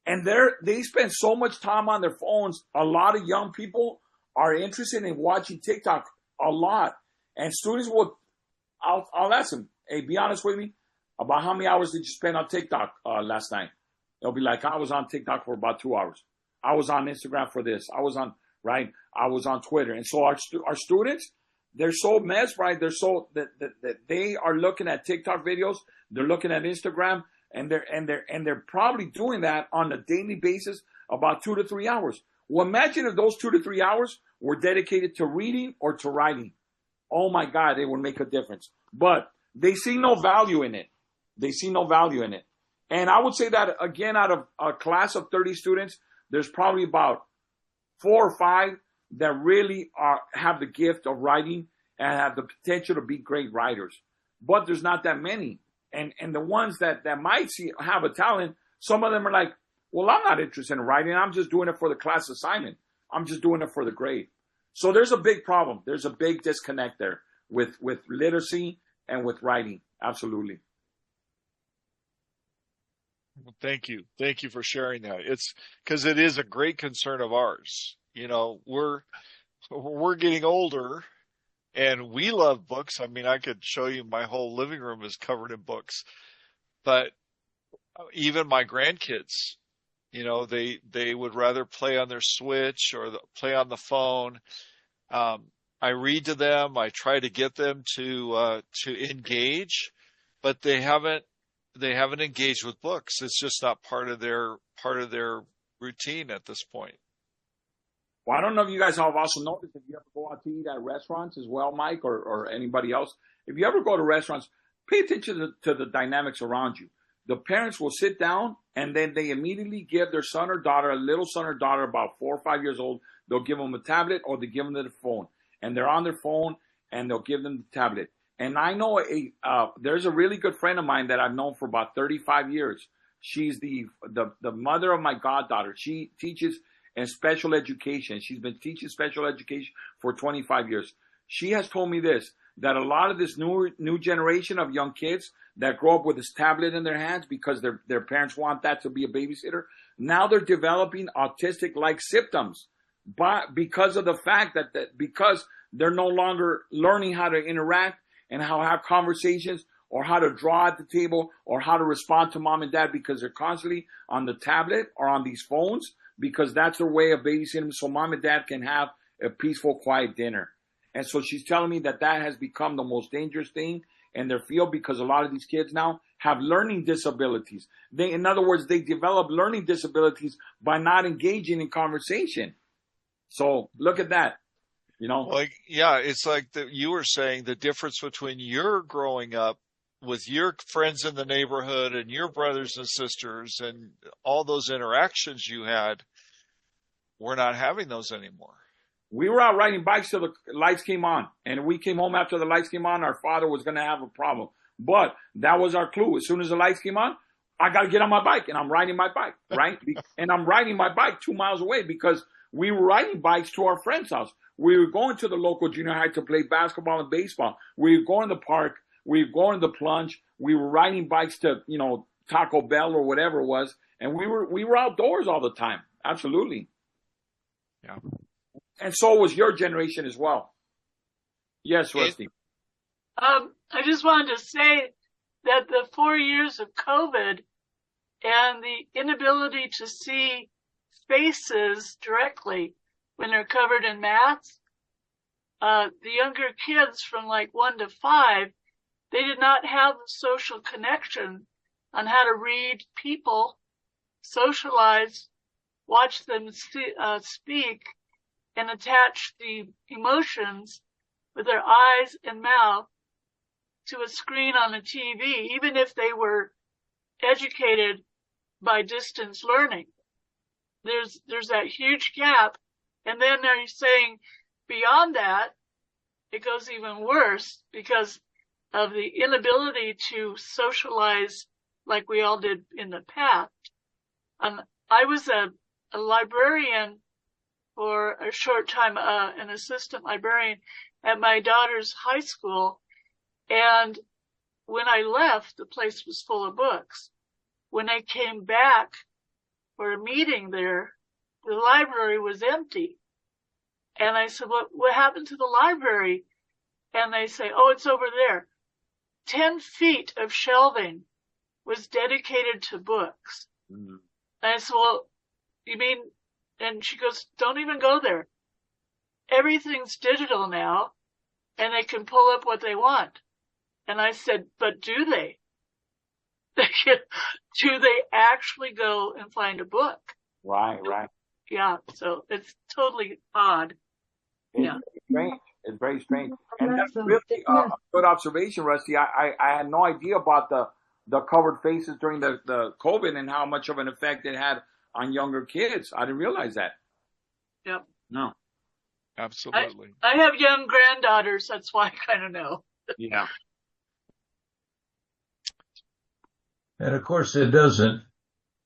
And they spend so much time on their phones. A lot of young people are interested in watching TikTok a lot. And students I'll ask them, hey, be honest with me, about how many hours did you spend on TikTok last night? They'll be like, I was on TikTok for about 2 hours. I was on Instagram for this. I was on Twitter. And so our students, they're so mesmerized. They're so that they are looking at TikTok videos. They're looking at Instagram, and they're probably doing that on a daily basis about 2 to 3 hours. Well, imagine if those 2 to 3 hours were dedicated to reading or to writing. Oh my God, it would make a difference. But they see no value in it. They see no value in it. And I would say that, again, out of a class of 30 students, there's probably about 4 or 5 that really have the gift of writing and have the potential to be great writers. But there's not that many. And the ones that might have a talent, some of them are like, well, I'm not interested in writing. I'm just doing it for the class assignment. I'm just doing it for the grade. So there's a big problem. There's a big disconnect there with literacy and with writing. Absolutely. Well, thank you. Thank you for sharing that. It's because it is a great concern of ours. We're getting older and we love books. I mean, I could show you my whole living room is covered in books, but even my grandkids, they would rather play on their Switch or play on the phone. I read to them. I try to get them to engage, but they haven't engaged with books. It's just not part of their routine at this point. Well, I don't know if you guys have also noticed, if you ever go out to eat at restaurants as well, Mike, or anybody else, if you ever go to restaurants, pay attention to the dynamics around you. The parents will sit down and then they immediately give their son or daughter, a little son or daughter about 4 or 5 years old, they'll give them a tablet or they give them the phone. And they're on their phone and they'll give them the tablet. And I know there's a really good friend of mine that I've known for about 35 years. She's the mother of my goddaughter. She teaches in special education. She's been teaching special education for 25 years. She has told me this, that a lot of this new generation of young kids that grow up with this tablet in their hands because their parents want that to be a babysitter, now they're developing autistic-like symptoms, but because of the fact that because they're no longer learning how to interact and how to have conversations or how to draw at the table or how to respond to mom and dad because they're constantly on the tablet or on these phones because that's their way of babysitting so mom and dad can have a peaceful, quiet dinner. And so she's telling me that has become the most dangerous thing in their field because a lot of these kids now have learning disabilities. In other words, they develop learning disabilities by not engaging in conversation. So look at that, you know. Like, yeah, it's like you were saying the difference between your growing up with your friends in the neighborhood and your brothers and sisters and all those interactions you had. We're not having those anymore. We were out riding bikes till the lights came on, and we came home after the lights came on. Our father was going to have a problem, but that was our clue. As soon as the lights came on, I got to get on my bike, and I'm riding my bike, right? And I'm riding my bike 2 miles away because we were riding bikes to our friend's house. We were going to the local junior high to play basketball and baseball. We were going to the park. We were going to the plunge. We were riding bikes to, Taco Bell or whatever it was, and we were outdoors all the time. Absolutely. Yeah. And so was your generation as well. Yes, Rusty. I just wanted to say that the 4 years of COVID and the inability to see faces directly when they're covered in masks, the younger kids from like 1 to 5, they did not have the social connection on how to read people, socialize, watch them speak, and attach the emotions with their eyes and mouth to a screen on a TV, even if they were educated by distance learning. There's that huge gap. And then they're saying beyond that, it goes even worse because of the inability to socialize like we all did in the past. I was a librarian for a short time, an assistant librarian at my daughter's high school. And when I left, the place was full of books. When I came back for a meeting there, the library was empty. And I said, what happened to the library? And they say, oh, it's over there. 10 feet of shelving was dedicated to books. Mm-hmm. And I said, well, you mean, and she goes, don't even go there. Everything's digital now, and they can pull up what they want. And I said, but do they? Do they actually go and find a book? Right. Yeah, so it's totally odd. It's strange. It's very strange. And that's really a good observation, Rusty. I had no idea about the covered faces during the COVID and how much of an effect it had on younger kids. I didn't realize that. Yep. No. Absolutely. I have young granddaughters. That's why I kind of know. Yeah. And of course, it doesn't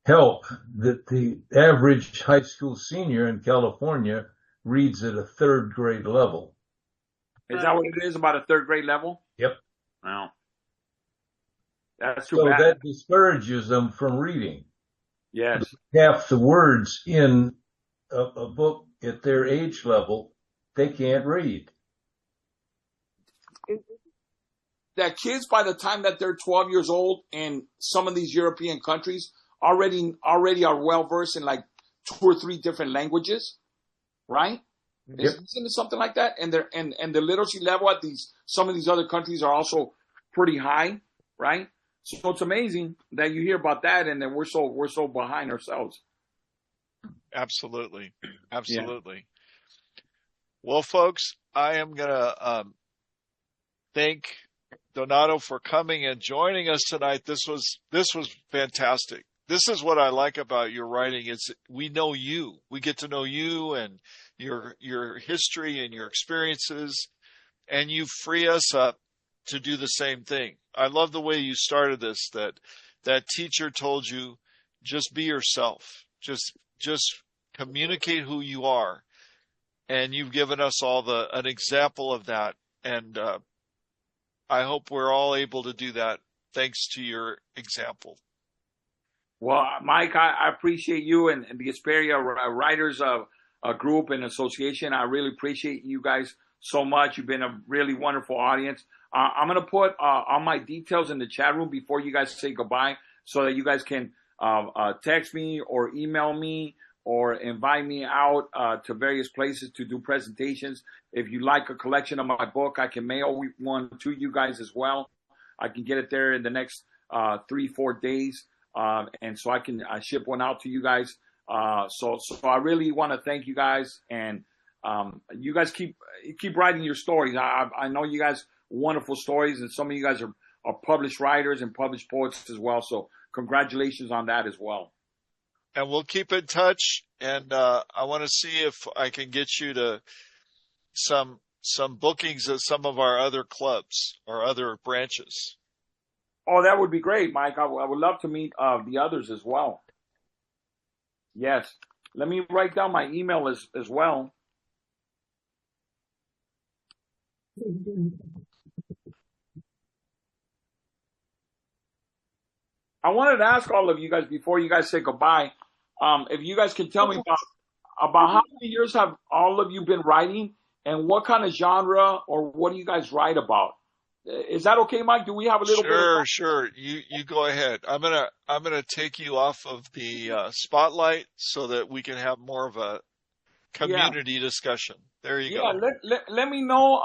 help that the average high school senior in California reads at a 3rd grade level. Is that what it is, about a 3rd grade level? Yep. Wow. That's too so bad. That discourages them from reading. Yes. Half the words in a book at their age level, they can't read. That kids, by the time that they're 12 years old in some of these European countries, already are well versed in like 2 or 3 different languages, right? Yep. Isn't it something like that? And the literacy level at some of these other countries are also pretty high, right? So it's amazing that you hear about that, and then we're so behind ourselves. Absolutely. Yeah. Well, folks, I am gonna thank Donato, for coming and joining us tonight. This was fantastic. This is what I like about your writing. Is we know you. We get to know you and your history and your experiences, and you free us up to do the same thing. I love the way you started this, that teacher told you, just be yourself. Just communicate who you are. And you've given us all an example of that. And I hope we're all able to do that thanks to your example. Well, Mike, I appreciate you and the Hesperia Writers Group and Association. I really appreciate you guys so much. You've been a really wonderful audience. I'm going to put all my details in the chat room before you guys say goodbye so that you guys can text me or email me or invite me out to various places to do presentations. If you like a collection of my book, I can mail one to you guys as well. I can get it there in the next 3-4 days. And so I can ship one out to you guys. So I really want to thank you guys, and you guys keep writing your stories. I know you guys wonderful stories, and some of you guys are published writers and published poets as well. So congratulations on that as well. And we'll keep in touch. And I want to see if I can get you to some bookings at some of our other clubs or other branches. Oh, that would be great, Mike. I would love to meet the others as well. Yes. Let me write down my email as well. I wanted to ask all of you guys before you guys say goodbye, if you guys can tell me about how many years have all of you been writing, and what kind of genre or what do you guys write about? Is that okay, Mike? Do we have a little bit? Sure. You go ahead. I'm gonna take you off of the spotlight so that we can have more of a community discussion. There you go. Let me know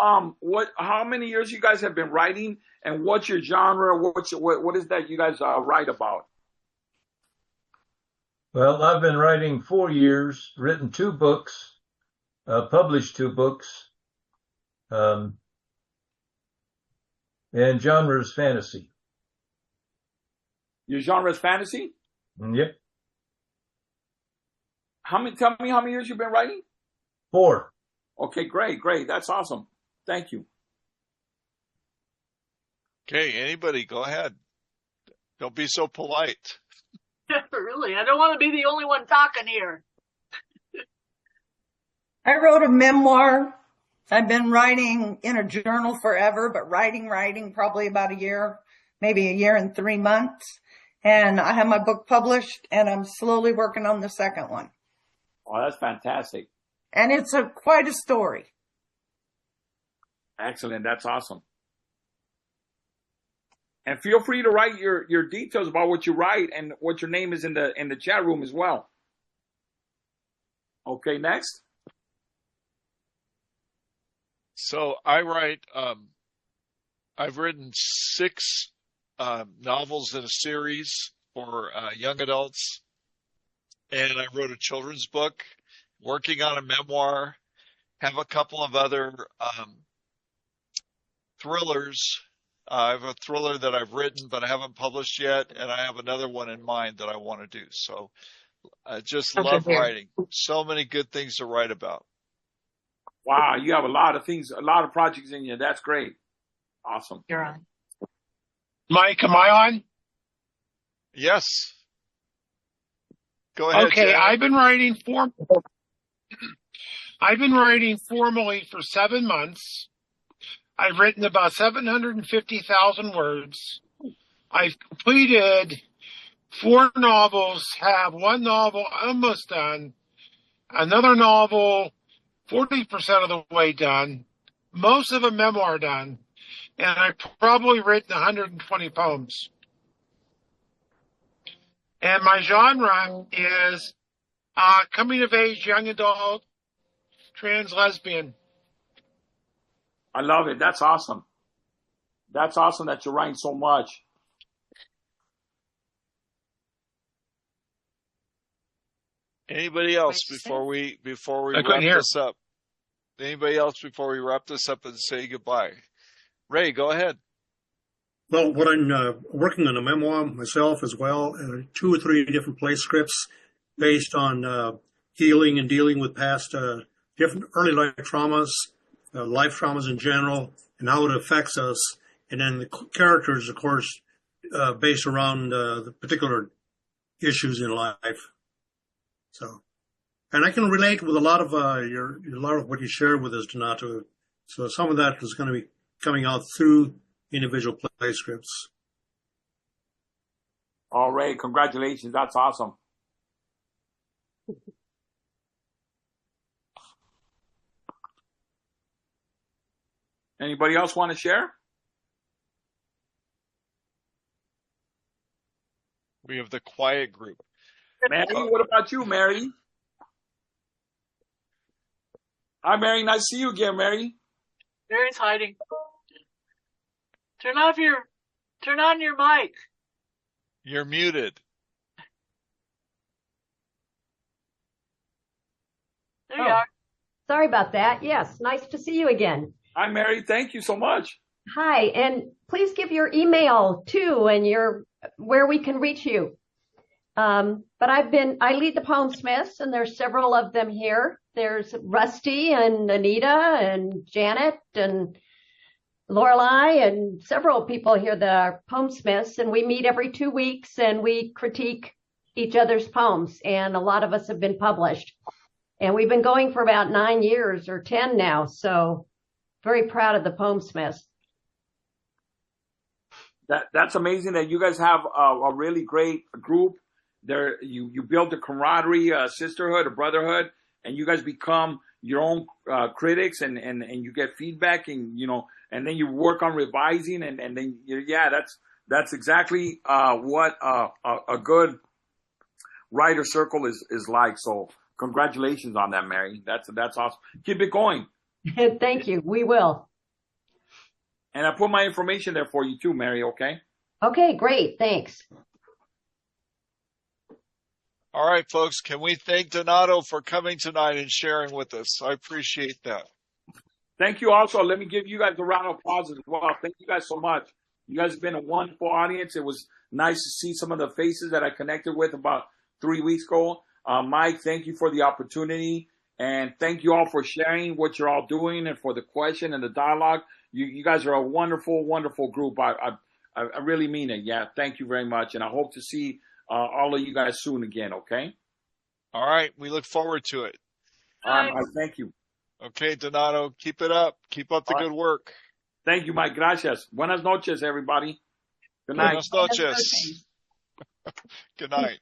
how many years you guys have been writing, and what's your genre? What is that you guys write about? Well, I've been writing 4 years, written 2 books, published 2 books, and genre is fantasy. Your genre is fantasy? Yep. Tell me how many years you've been writing? 4. Okay, great. That's awesome. Thank you. Okay, anybody, go ahead. Don't be so polite. Really, I don't want to be the only one talking here. I wrote a memoir. I've been writing in a journal forever, but writing probably about a year, maybe a year and 3 months. And I have my book published, and I'm slowly working on the second one. Oh, that's fantastic. And it's quite a story. Excellent. That's awesome. And feel free to write your details about what you write and what your name is in the chat room as well. Okay, next. So I write, I've written 6 novels in a series for young adults, and I wrote a children's book, working on a memoir, have a couple of other thrillers. I have a thriller that I've written, but I haven't published yet, and I have another one in mind that I want to do. So I just love writing. So many good things to write about. Wow, you have a lot of things, a lot of projects in you. That's great. Awesome. You're on. Mike, am I on? Yes. Go ahead. Okay, Janet. I've been writing formally for 7 months. I've written about 750,000 words. I've completed 4 novels, have 1 novel almost done, another novel 40% of the way done, most of a memoir done, and I've probably written 120 poems. And my genre is coming of age, young adult, trans lesbian. I love it. That's awesome. That's awesome that you're writing so much. Anybody else before we wrap this up? Anybody else before we wrap this up and say goodbye? Ray, go ahead. Well, what I'm working on a memoir myself as well, 2 or 3 different play scripts based on healing and dealing with past different early life traumas in general, and how it affects us. And then the characters, of course, based around the particular issues in life. So, and I can relate with a lot of what you shared with us, Donato. So some of that is going to be coming out through individual play scripts. All right, congratulations. That's awesome. Anybody else want to share? We have the quiet group. Mary, what about you, Mary? Hi, Mary. Nice to see you again, Mary. Mary's hiding. Turn on your mic. You're muted. There you are. Sorry about that. Yes, nice to see you again. Hi, Mary. Thank you so much. Hi, and please give your email too, and where we can reach you. But I lead the Poemsmiths, and there's several of them here. There's Rusty and Anita and Janet and Lorelei and several people here that are Poemsmiths, and we meet every 2 weeks and we critique each other's poems, and a lot of us have been published. And we've been going for about 9 years or 10 now, so very proud of the Poemsmiths. That's amazing that you guys have a really great group. There, you build a camaraderie, a sisterhood, a brotherhood, and you guys become your own critics, and you get feedback, and and then you work on revising, and then that's exactly what a good writer circle is like. So congratulations on that, Mary. That's awesome. Keep it going. Thank you. We will. And I put my information there for you too, Mary. Okay. Okay, great. Thanks. All right, folks, can we thank Donato for coming tonight and sharing with us? I appreciate that. Thank you also. Let me give you guys a round of applause as well. Thank you guys so much. You guys have been a wonderful audience. It was nice to see some of the faces that I connected with about 3 weeks ago. Mike, thank you for the opportunity. And thank you all for sharing what you're all doing and for the question and the dialogue. You guys are a wonderful, wonderful group. I really mean it. Yeah, thank you very much. And I hope to see all of you guys soon again, okay? All right. We look forward to it. Thank you. Okay, Donato, keep it up. Keep up the good work. Thank you, Mike. Gracias. Buenas noches, everybody. Good night. Buenas noches. Good night.